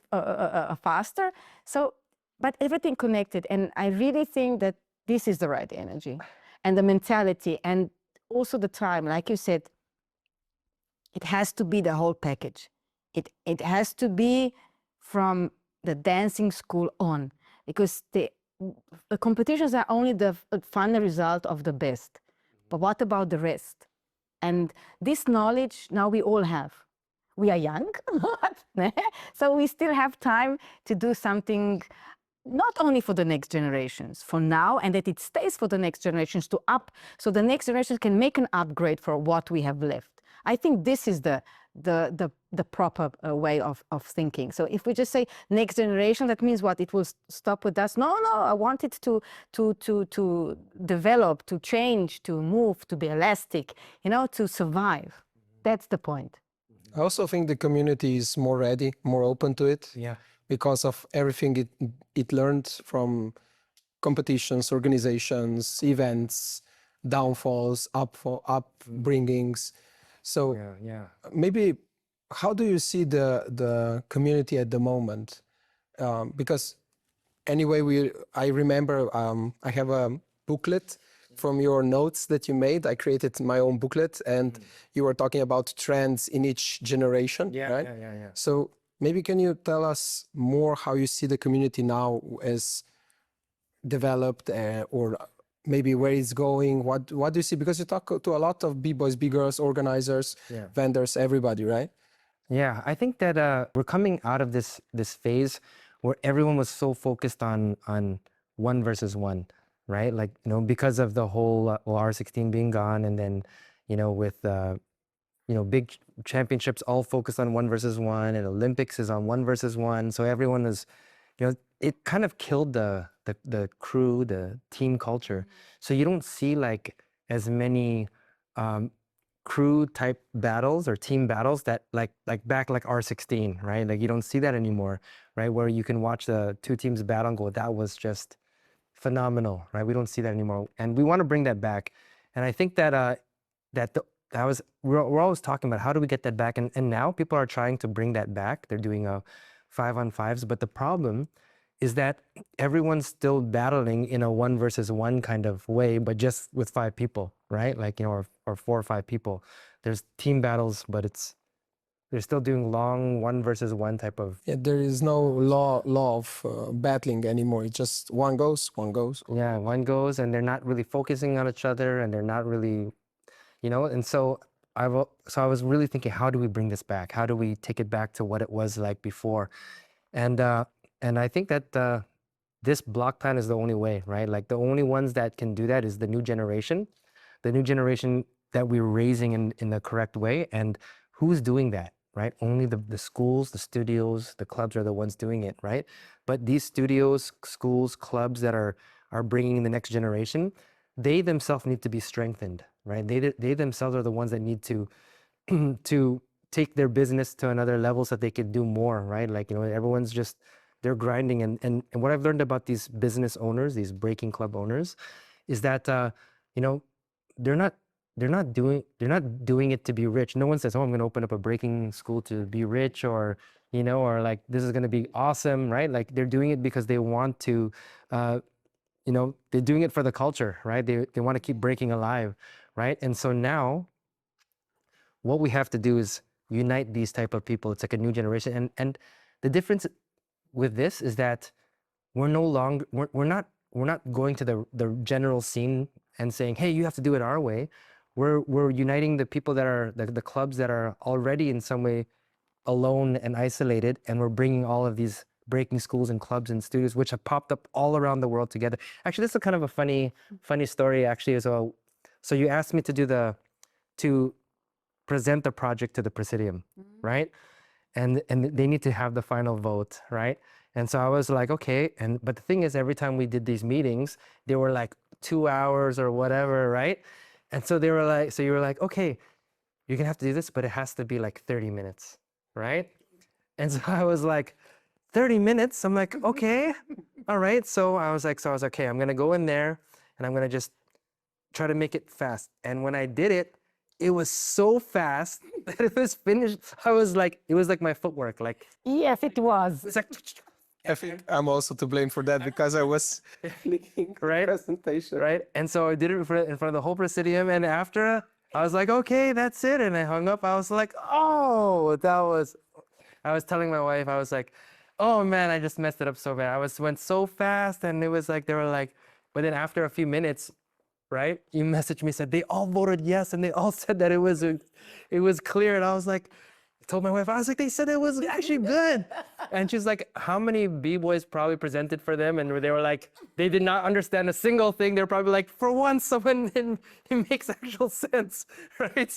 faster. So, but everything connected, and I really think that this is the right energy, and the mentality, and also the time. Like you said, it has to be the whole package. It has to be from the dancing school on, because the competitions are only the final result of the best. But what about the rest? And this knowledge now we all have. We are young, so we still have time to do something, not only for the next generations, for now, and that it stays for the next generations so the next generations can make an upgrade for what we have left. I think this is the proper way of thinking. So if we just say next generation, that means what? It will stop with us? No, I want it to develop, to change, to move, to be elastic, to survive. That's the point. I also think the community is more ready, more open to it. Yeah. Because of everything it learned from competitions, organizations, events, downfalls, upbringings. So maybe how do you see the community at the moment? Because anyway, I remember I have a booklet from your notes that you made. I created my own booklet, and you were talking about trends in each generation, right? Yeah. So maybe can you tell us more how you see the community now as developed, or maybe where it's going? What do you see? Because you talk to a lot of B-boys, B-girls, organizers, vendors, everybody, right? Yeah, I think that we're coming out of this phase where everyone was so focused on one versus one, right? Like, because of the whole R16 being gone, and then, with big championships all focused on one versus one, and Olympics is on one versus one. So everyone is, it kind of killed the crew, the team culture. So you don't see like as many crew type battles or team battles that like back like R16, right? Like you don't see that anymore, right? Where you can watch the two teams battle and go, that was just phenomenal, right? We don't see that anymore, and we want to bring that back. And I think that we're always talking about how do we get that back, and now people are trying to bring that back. They're doing 5-on-5s, but the problem is that everyone's still battling in a one versus one kind of way, but just with 5 people, right? Like, or 4 or 5 people. There's team battles, but they're still doing long one versus one type of. Yeah, there is no law of battling anymore. It's just one goes. Yeah, one goes, and they're not really focusing on each other, and they're not really, you know. And so I was really thinking, how do we bring this back? How do we take it back to what it was like before? And I think that this block plan is the only way, right? Like the only ones that can do that is the new generation that we're raising in the correct way. And who's doing that, right? Only the schools, the studios, the clubs are the ones doing it, right? But these studios, schools, clubs that are bringing the next generation, they themselves need to be strengthened, right? They themselves are the ones that need to to take their business to another level so that they could do more, right? Like, you know, everyone's just, they're grinding. And what I've learned about these business owners, these breaking club owners, is that, you know, they're not doing it to be rich. No one says, oh, I'm going to open up a breaking school to be rich, or, you know, or like, this is going to be awesome, right? Like, they're doing it because they want to, you know, they're doing it for the culture, right? They want to keep breaking alive, right? And so now what we have to do is unite these type of people. It's like a new generation. And the difference with this is that we're no longer, we're not going to the general scene and saying, hey, you have to do it our way. We're uniting the people that are, the clubs that are already in some way alone and isolated, and we're bringing all of these breaking schools and clubs and studios, which have popped up all around the world together. Actually, this is kind of a funny story, actually, as well. So you asked me to present the project to the Presidium, right? And they need to have the final vote, right? And so I was like, okay. But the thing is, every time we did these meetings, they were like 2 hours or whatever, right? And so they were like, so you were like, okay, you're gonna have to do this, but it has to be like 30 minutes, right? And so I was like, 30 minutes? I'm like, okay, all right. So I was like, okay, I'm gonna go in there and I'm gonna just try to make it fast. And when I did it, it was so fast that it was finished. I was like, it was like my footwork, like. Yes, it was. It's like, I think I'm also to blame for that because I was clicking right? presentation. Right? And so I did it in front of the whole Presidium. And after, I was like, okay, that's it. And I hung up. I was like, oh, I was telling my wife, I was like, oh man, I just messed it up so bad. Went so fast, and it was like, they were like, but then after a few minutes, right, you messaged me, said they all voted yes, and they all said that it was clear. And I was like, I told my wife, I was like, they said it was actually good. And she's like, how many B-boys probably presented for them? And they were like, they did not understand a single thing. They're probably like, for once, someone, it makes actual sense, right?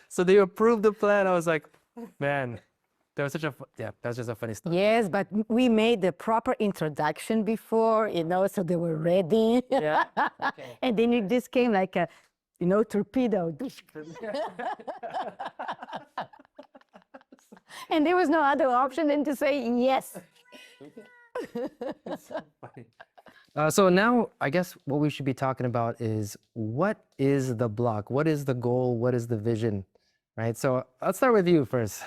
So they approved the plan. I was like, man. That was that was just a funny story. Yes, but we made the proper introduction before, you know, so they were ready. Yeah. Okay. And then it just came like a, you know, torpedo. And there was no other option than to say yes. So now I guess what we should be talking about is, what is the block? What is the goal? What is the vision? Right, so I'll start with you first.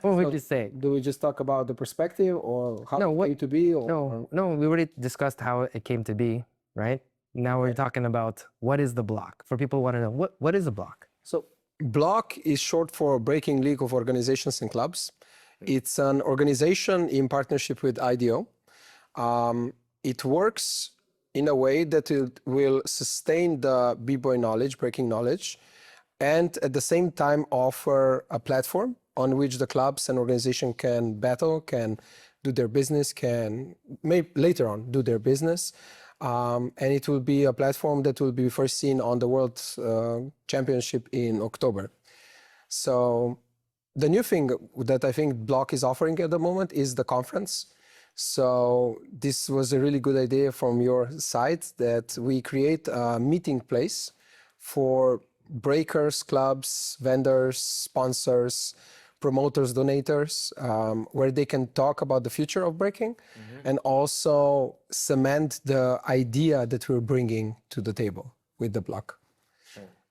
What would you say? Do we just talk about the perspective or how it came to be? Or? No, we already discussed how it came to be, right? Now we're talking about, what is the block? For people who want to know, what is a block? So BLOC is short for Breaking League of Organizations and Clubs. It's an organization in partnership with IDO. It works in a way that it will sustain the b-boy knowledge, breaking knowledge, and at the same time offer a platform on which the clubs and organization can battle, can do their business, can maybe later on do their business. And it will be a platform that will be first seen on the World Championship in October. So the new thing that I think BLOC is offering at the moment is the conference. So this was a really good idea from your side, that we create a meeting place for breakers, clubs, vendors, sponsors, promoters, donators, where they can talk about the future of breaking and also cement the idea that we're bringing to the table with the BLOC.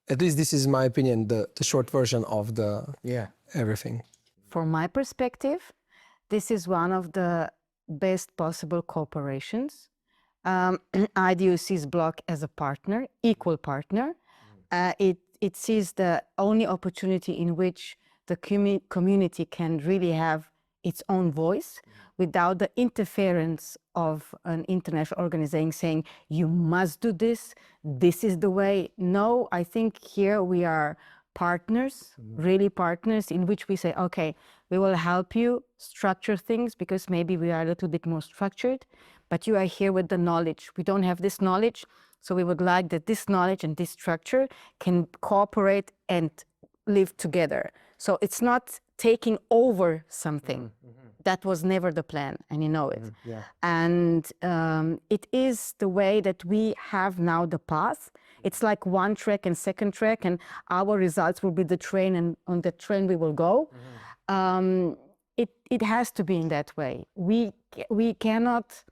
At least this is my opinion, the short version of the everything. From my perspective, this is one of the best possible cooperations. IDO sees BLOC as a partner, equal partner. It sees the only opportunity in which the community can really have its own voice without the interference of an international organization saying, you must do this, this is the way. No, I think here we are partners, really partners, in which we say, okay, we will help you structure things because maybe we are a little bit more structured, but you are here with the knowledge. We don't have this knowledge, so we would like that this knowledge and this structure can cooperate and live together. So it's not taking over something. That was never the plan, and you know it. And it is the way that we have now the path. It's like one track and second track, and our results will be the train, and on the train we will go. It has to be in that way. We cannot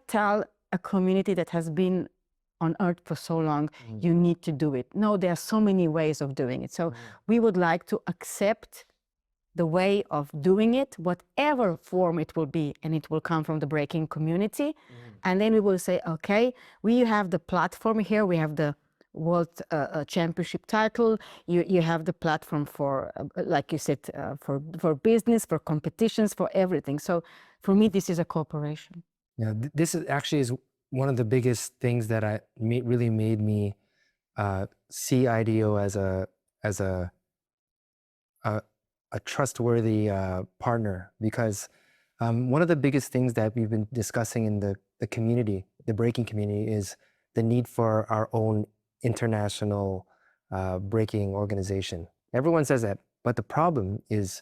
tell a community that has been on earth for so long, you need to do it. No, there are so many ways of doing it. So we would like to accept the way of doing it, whatever form it will be, and it will come from the breaking community. And then we will say, okay, we have the platform here, we have the World Championship title, you have the platform for, like you said, for business, for competitions, for everything. So for me, this is a cooperation. Yeah, this is actually one of the biggest things that really made me see IDEO as a trustworthy partner, because one of the biggest things that we've been discussing in the community, the breaking community, is the need for our own international breaking organization. Everyone says that, but the problem is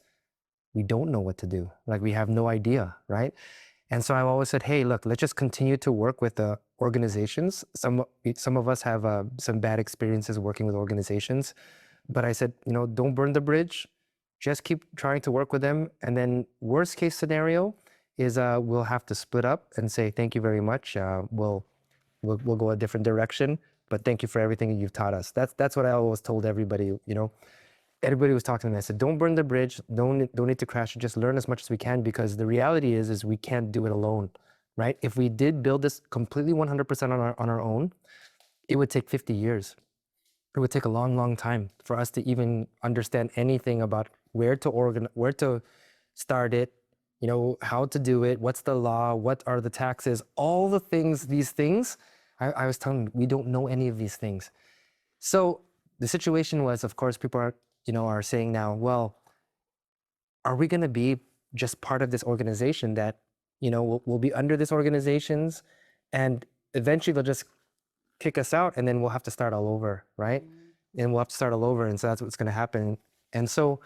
we don't know what to do. Like, we have no idea, right? And so I always said, hey, look, let's just continue to work with the organizations. Some of us have some bad experiences working with organizations, but I said, don't burn the bridge. Just keep trying to work with them. And then worst case scenario is we'll have to split up and say, thank you very much. We'll go a different direction, but thank you for everything you've taught us. That's what I always told everybody, Everybody was talking to me. I said, don't burn the bridge. Don't need to crash it. Just learn as much as we can, because the reality is we can't do it alone, right? If we did build this completely 100% on our own, it would take 50 years. It would take a long, long time for us to even understand anything about where to start it, how to do it, what's the law, what are the taxes, all the things, these things. I was telling them, we don't know any of these things. So the situation was, of course, people are saying now, well, are we going to be just part of this organization that, we'll be under this organizations, and eventually they'll just kick us out, and then we'll have to start all over, right? And we'll have to start all over, and so that's what's going to happen. And so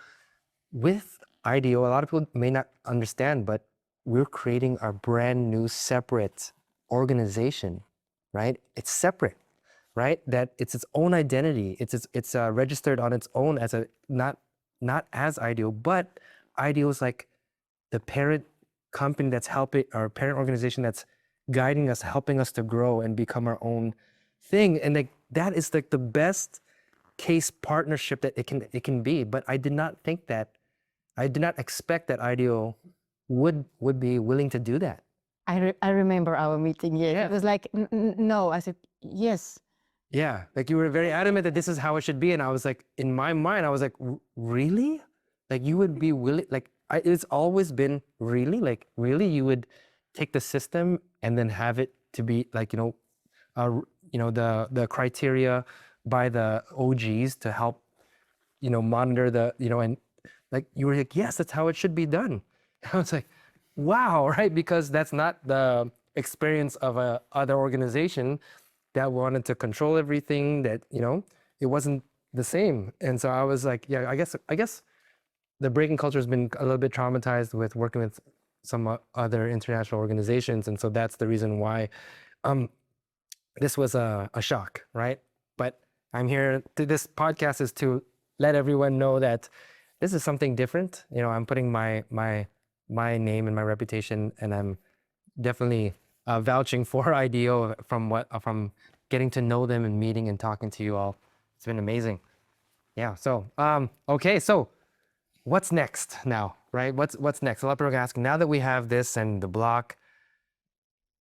with IDEO, a lot of people may not understand, but we're creating a brand new separate organization, right? It's separate, right? That it's its own identity. It's registered on its own as not as IDEO, but IDEO is like the parent company that's helping, our parent organization that's guiding us, helping us to grow and become our own thing. And that is like the best case partnership that it can be. But I did not expect that IDEO would be willing to do that. I remember our meeting. Yeah. It was like, no. I said, yes. Yeah, like you were very adamant that this is how it should be, and I was like, in my mind, I was like, really? Like, you would be willing? Like, it's always been really, like, really, you would take the system and then have it to be like, the criteria by the OGs to help, monitor the, and like, you were like, yes, that's how it should be done. I was like, wow, right? Because that's not the experience of a other organization that wanted to control everything, that, it wasn't the same. And so I was like, yeah, I guess the breaking culture has been a little bit traumatized with working with some other international organizations. And so that's the reason why this was a shock, right? But I'm here this podcast is to let everyone know that this is something different. I'm putting my name and my reputation, and I'm definitely vouching for IDEO from getting to know them and meeting and talking to you all. It's been amazing. Yeah. So okay. So what's next now, right? What's next? A lot of people are asking, now that we have this and the BLOC,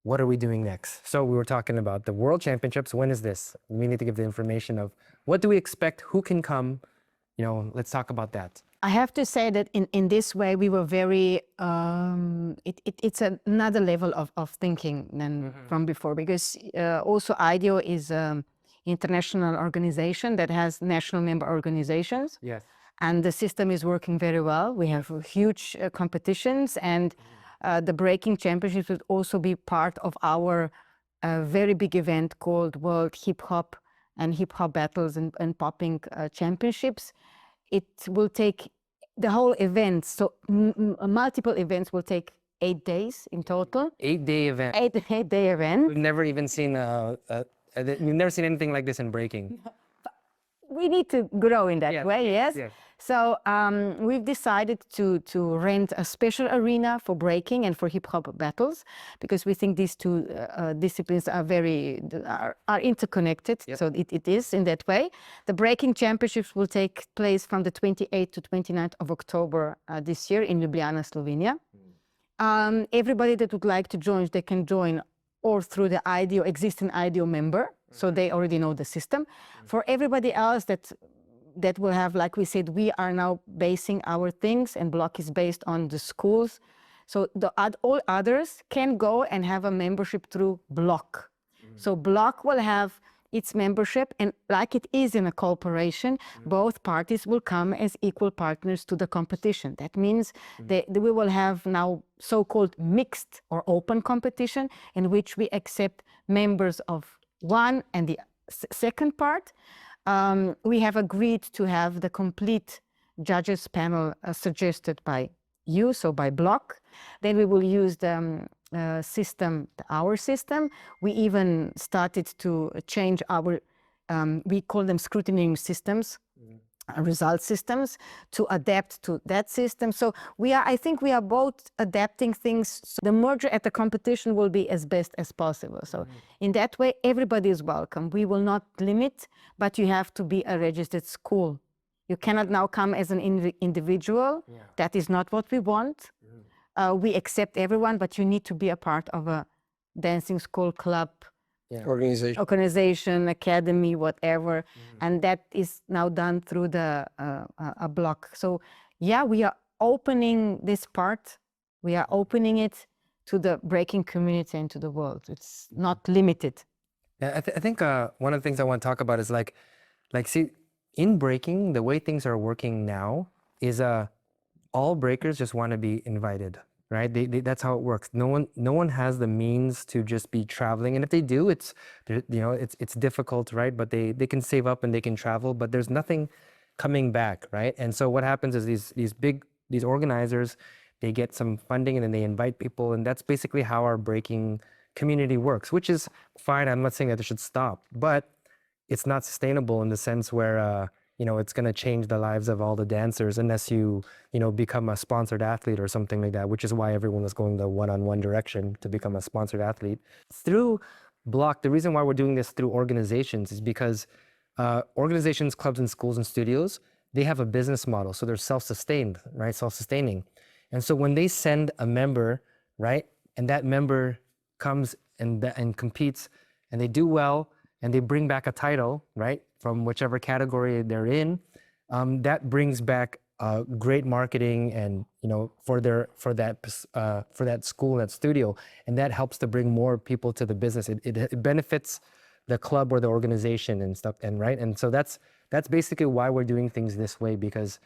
what are we doing next? So we were talking about the World Championships. When is this? We need to give the information of what do we expect, who can come. Let's talk about that. I have to say that in this way we were very, it's another level of thinking than from before, because also IDEO is an international organization that has national member organizations. Yes. And the system is working very well. We have huge competitions, and the breaking championships would also be part of our very big event called World Hip Hop and Hip Hop Battles and Popping Championships. It will take the whole event, so multiple events will take 8 days in total. 8-day event. 8-day event. We've never even seen we've never seen anything like this in breaking. We need to grow in that way, yes. Yes. So we've decided to rent a special arena for breaking and for hip hop battles, because we think these two disciplines are are interconnected. Yep. So it is in that way. The breaking championships will take place from the 28th to 29th of October this year in Ljubljana, Slovenia. Everybody that would like to join, they can join or through the IDEO, existing IDEO member, so they already know the system. For everybody else that will have, like we said, we are now basing our things, and BLOC is based on the schools. So all others can go and have a membership through BLOC. So BLOC will have its membership, and like it is in a cooperation, both parties will come as equal partners to the competition. That means that we will have now so-called mixed or open competition, in which we accept members of one and the second part. We have agreed to have the complete judges panel suggested by you, so by BLOC. Then we will use the system, our system. We even started to change our, we call them scrutineering systems, result systems, to adapt to that system. So I think we are both adapting things. So the merger at the competition will be as best as possible. So in that way, everybody is welcome. We will not limit, but you have to be a registered school. You cannot now come as an individual. Yeah. That is not what we want. We accept everyone, but you need to be a part of a dancing school, club, organization, academy, whatever. And that is now done through the a BLOC. So yeah, we are opening this part. We are opening it to the breaking community and to the world. It's not limited. Yeah, I think one of the things I want to talk about is like see, in breaking, the way things are working now is all breakers just want to be invited, right? That's how it works. No one has the means to just be traveling, and if they do, it's difficult, right? But they can save up and they can travel, but there's nothing coming back, right? And so what happens is these organizers, they get some funding and then they invite people, and that's basically how our breaking community works, which is fine. I'm not saying that it should stop, but it's not sustainable in the sense where it's going to change the lives of all the dancers unless you become a sponsored athlete or something like that, which is why everyone is going the one-on-one direction to become a sponsored athlete. Through BLOC, the reason why we're doing this through organizations is because organizations, clubs, and schools and studios, they have a business model, so they're self-sustained, right? Self-sustaining. And so when they send a member, right, and that member comes and competes and they do well, and they bring back a title, right, from whichever category they're in, that brings back great marketing and for that school, that studio, and that helps to bring more people to the business. It benefits the club or the organization and stuff, and so that's basically why we're doing things this way, because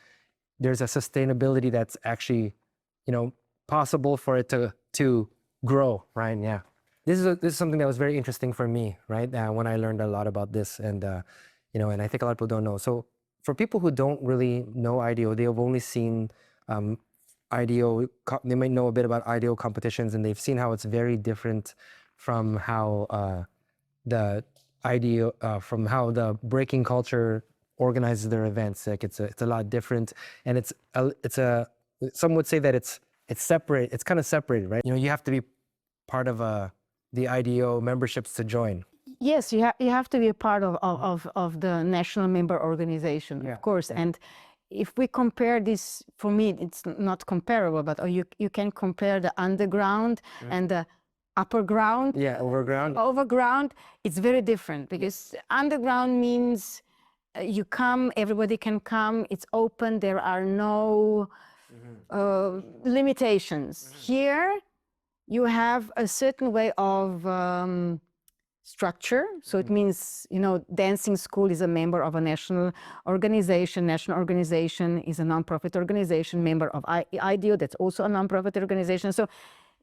there's a sustainability that's actually possible for it to grow, right? Yeah. This is something that was very interesting for me, right? When I learned a lot about this, and and I think a lot of people don't know. So for people who don't really know IDEO, they have only seen IDEO. They might know a bit about IDEO competitions, and they've seen how it's very different from how the breaking culture organizes their events. Like it's a lot different, and some would say that it's separate. It's kind of separated, right? You have to be part of the IDEO memberships to join. Yes, you have to be a part of the national member organization, of course. Yeah. And if we compare this, for me, it's not comparable, but you can compare the underground and the upper ground. Yeah, overground. Overground, it's very different, because underground means you come, everybody can come, it's open, there are no limitations. Here, you have a certain way of structure. So it means, you know, dancing school is a member of a national organization. National organization is a nonprofit organization, member of IDEO, that's also a nonprofit organization. So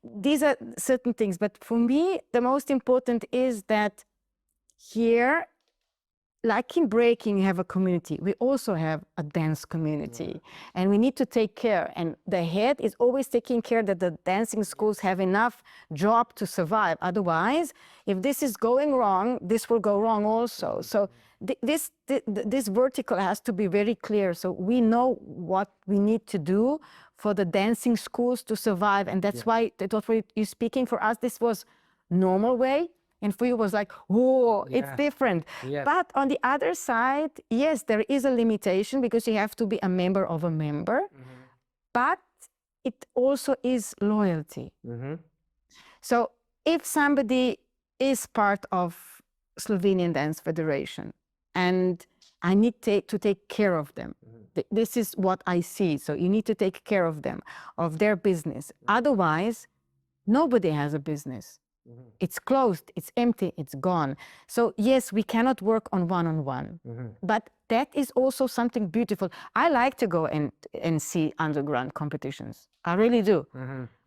these are certain things. But for me, the most important is that here, like in breaking, you have a community. We also have a dance community, and we need to take care. And the head is always taking care that the dancing schools have enough job to survive. Otherwise, if this is going wrong, this will go wrong also. So this vertical has to be very clear. So we know what we need to do for the dancing schools to survive, and that's why that's what you're speaking. For us, this was normal way. And for you, it was like, whoa, it's different. Yes. But on the other side, yes, there is a limitation because you have to be a member of a member. But it also is loyalty. So if somebody is part of Slovenian Dance Federation and I need to take care of them, this is what I see. So you need to take care of them, of their business. Otherwise, nobody has a business. It's closed, it's empty, it's gone. So yes, we cannot work on one-on-one, but that is also something beautiful. I like to go and see underground competitions. I really do.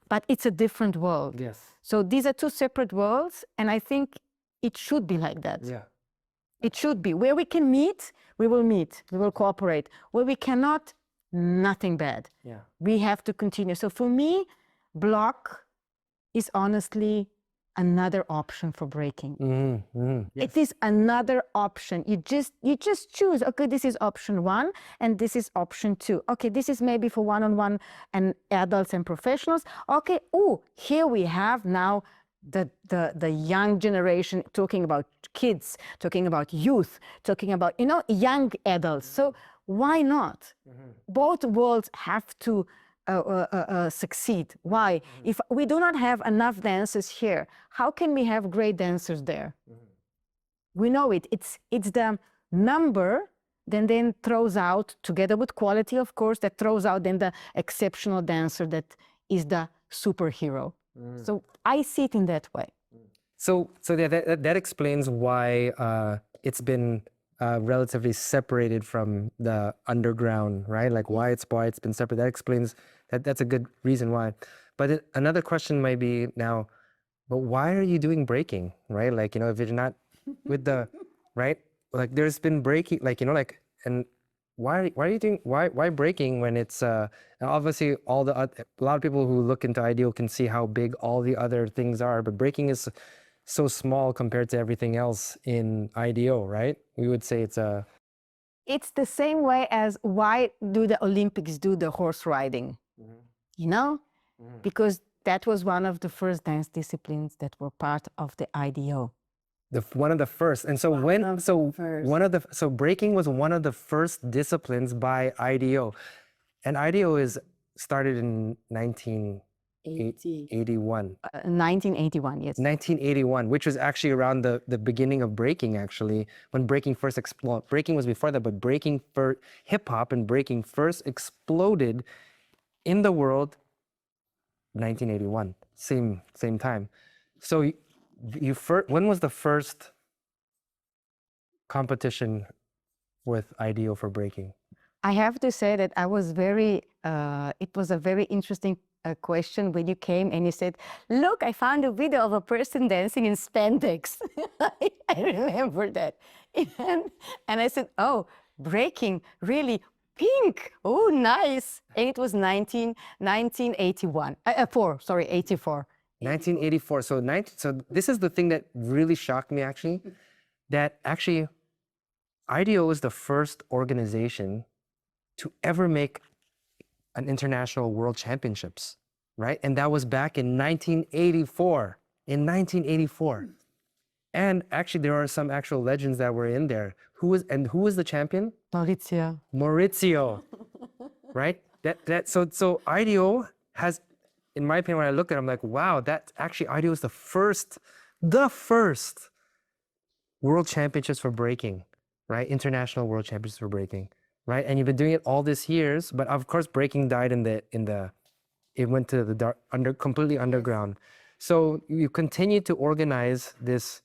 But it's a different world. Yes. So these are two separate worlds, and I think it should be like that. Yeah. It should be. Where we can meet, we will cooperate. Where we cannot, nothing bad. Yeah. We have to continue. So for me, BLOC is honestly another option for breaking. Yes. It is another option. You just choose, okay, this is option 1 and this is option 2. Okay, this is maybe for one-on-one and adults and professionals. Okay, oh, here we have now the young generation, talking about kids, talking about youth, talking about, you know, young adults. So why not? Both worlds have to succeed. Why? If we do not have enough dancers here, how can we have great dancers there? We know it. It's the number that then throws out, together with quality, of course, that throws out then the exceptional dancer that is the superhero. So I see it in that way. So that explains why it's been relatively separated from the underground, right? Like why it's been separate. That explains that's a good reason why. But another question might be now, but why are you doing breaking, right? Like, you know, if you're not with the, right? Like there's been breaking, like, you know, like, and why are you doing, why breaking when it's, obviously all the, a lot of people who look into IDEO can see how big all the other things are, but breaking is so small compared to everything else in IDEO, right? We would say it's a... It's the same way as why do the Olympics do the horse riding? You know? Because that was one of the first dance disciplines that were part of the IDEO. One of the first. And so so breaking was one of the first disciplines by IDEO. And IDEO is started in 1981. 1981, yes. 1981, which was actually around the beginning of breaking, actually, when breaking first exploded. Breaking was before that, but breaking for hip-hop and breaking first exploded in the world 1981, same time. So when was the first competition with IDEO for breaking? I have to say that I was very, it was a very interesting question when you came and you said, look, I found a video of a person dancing in spandex. I remember that. And I said, oh, breaking, really? Pink, oh, nice. And it was 1981, 84. 1984. So this is the thing that really shocked me, actually, that actually IDEO was the first organization to ever make an international world championships, right? And that was back in 1984. And actually, there are some actual legends that were in there. Who was the champion? Maurizio, right? So IDEO has, in my opinion, when I look at it, I'm like, wow, that actually IDEO is the first world championships for breaking. right? International world championships for breaking, right? And you've been doing it all these years, but of course breaking died it went to the dark, completely underground. So you continue to organize this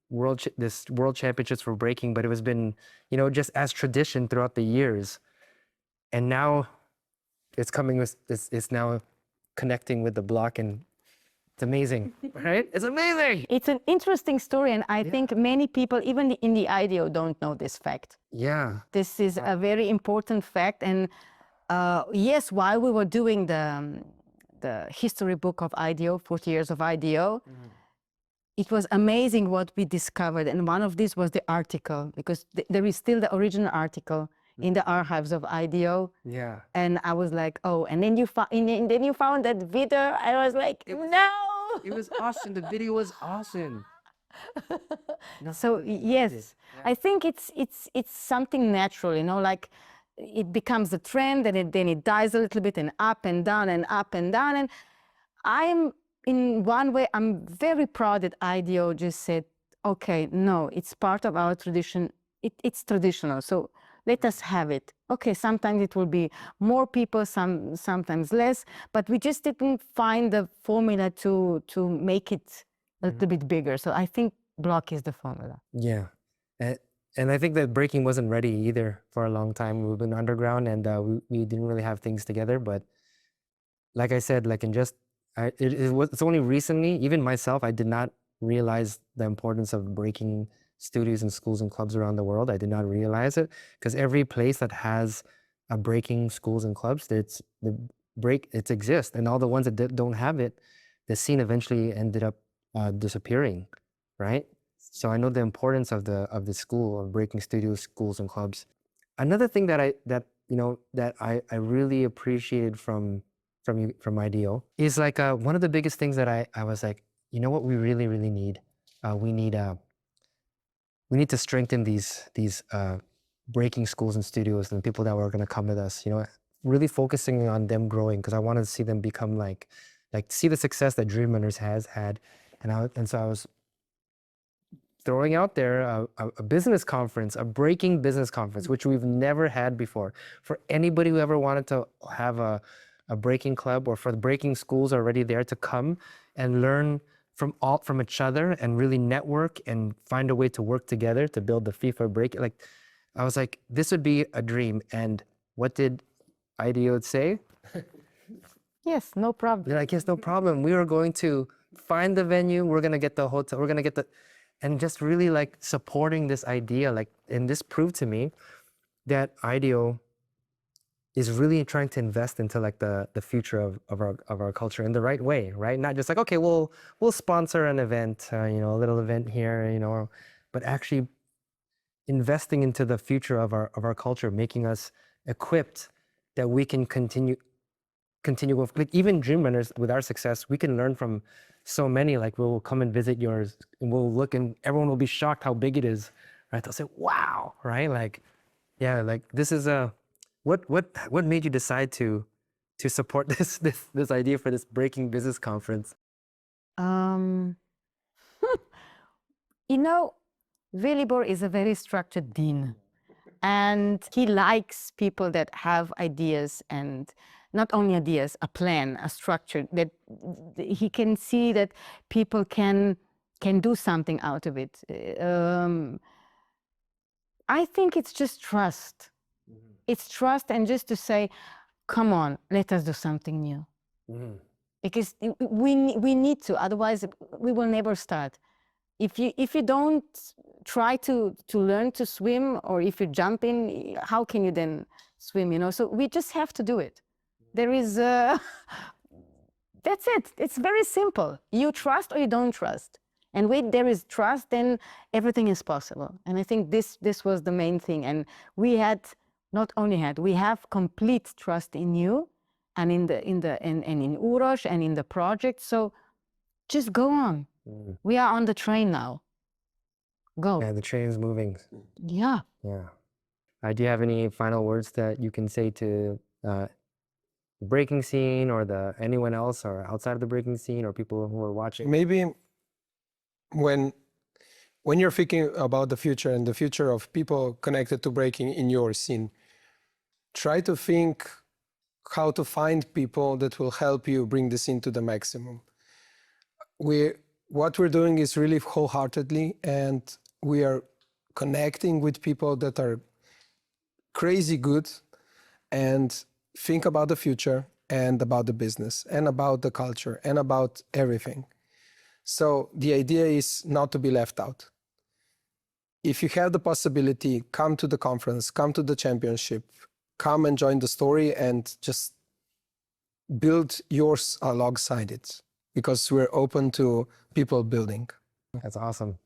world championships for breaking, but it has been, just as tradition throughout the years. And now it's coming with, it's now connecting with the BLOC, and it's amazing, right? It's amazing. It's an interesting story, and I think many people, even in the IDEO, don't know this fact. Yeah. This is a very important fact, and yes, while we were doing the history book of IDEO, 40 years of IDEO, it was amazing what we discovered, and one of these was the article, because there is still the original article in the archives of IDEO. Yeah. And I was like, oh, and then you found that video. I was like, no. It was awesome. The video was awesome. So yes, I think it's something natural, like it becomes a trend, and then it dies a little bit, and up and down and up and down. And in one way, I'm very proud that IDEO just said, okay, no, it's part of our tradition. It's traditional, so let us have it. Okay, sometimes it will be more people, sometimes less, but we just didn't find the formula to make it a little bit bigger. So I think BLOC is the formula. Yeah. And I think that breaking wasn't ready either for a long time. We've been underground, and we didn't really have things together. But like I said, like it's only recently, even myself, I did not realize the importance of breaking studios and schools and clubs around the world. I did not realize it, because every place that has a breaking schools and clubs, it exists, and all the ones that don't have it, the scene eventually ended up disappearing, right? So I know the importance of the school, of breaking studios, schools, and clubs. Another thing that I really appreciated from IDEO is like one of the biggest things that I was like, you know what we really need? We need to strengthen these breaking schools and studios, and the people that were going to come with us, really focusing on them growing, because I wanted to see them become like see the success that Dream Runners has had. And so I was throwing out there a business conference, a breaking business conference, which we've never had before. For anybody who ever wanted to have a breaking club, or for the breaking schools already there to come and learn from each other and really network and find a way to work together to build the FIFA break. Like, I was like, this would be a dream. And what did IDEO say? Yes, no problem. They're like, yes, no problem. We are going to find the venue. We're going to get the hotel. We're going to get and just really like supporting this idea. Like, and this proved to me that IDEO is really trying to invest into like the future of our culture in the right way, right? Not just like, okay, we'll sponsor an event, a little event here, but actually investing into the future of our culture, making us equipped that we can continue with, like, even Dream Runners. With our success, we can learn from so many. Like, we'll come and visit yours, and we'll look, and everyone will be shocked how big it is, right? They'll say, wow, right? Like, yeah, like this is what made you decide to support this idea for this breaking business conference? Velibor is a very structured dean, and he likes people that have ideas, and not only ideas, a plan, a structure, that he can see that people can do something out of it. I think it's just trust. It's trust, and just to say, come on, let us do something new. Because we need to, otherwise we will never start. If you don't try to learn to swim, or if you jump in, how can you then swim, So we just have to do it. There is, that's it. It's very simple. You trust or you don't trust. And when there is trust, then everything is possible. And I think this was the main thing. And we have complete trust in you, and in Uroš, and in the project. So just go on. We are on the train now. Go. Yeah, the train is moving. Yeah. Yeah. Do you have any final words that you can say to the breaking scene, or anyone else, or outside of the breaking scene, or people who are watching? Maybe when when you're thinking about the future and the future of people connected to breaking in your scene, try to think how to find people that will help you bring the scene to the maximum. What we're doing is really wholeheartedly, and we are connecting with people that are crazy good and think about the future and about the business and about the culture and about everything. So the idea is not to be left out. If you have the possibility, come to the conference, come to the championship, come and join the story and just build yours alongside it, because we're open to people building. That's awesome.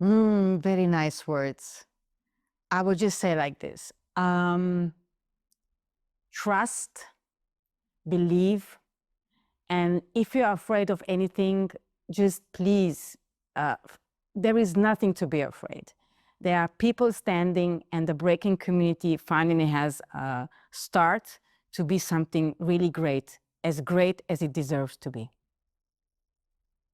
Very nice words. I would just say like this. Trust, believe, and if you're afraid of anything, just please, there is nothing to be afraid. There are people standing, and the breaking community finally has a start to be something really great as it deserves to be.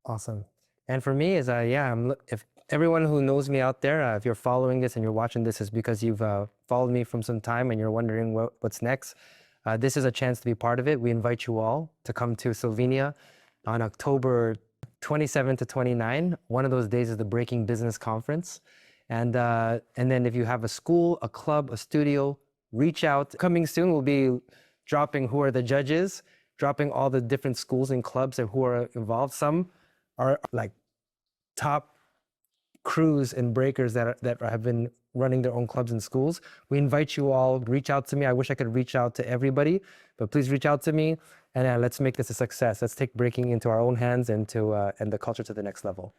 Awesome. And for me is, if everyone who knows me out there, if you're following this and you're watching this, is because you've followed me from some time and you're wondering what's next. This is a chance to be part of it. We invite you all to come to Slovenia on October 27 to 29. One of those days is the Breaking Business Conference. And then if you have a school, a club, a studio, reach out. Coming soon, we'll be dropping who are the judges, dropping all the different schools and clubs and who are involved. Some are like top crews and breakers that have been running their own clubs and schools. We invite you all, reach out to me. I wish I could reach out to everybody, but please reach out to me, and let's make this a success. Let's take breaking into our own hands and the culture to the next level.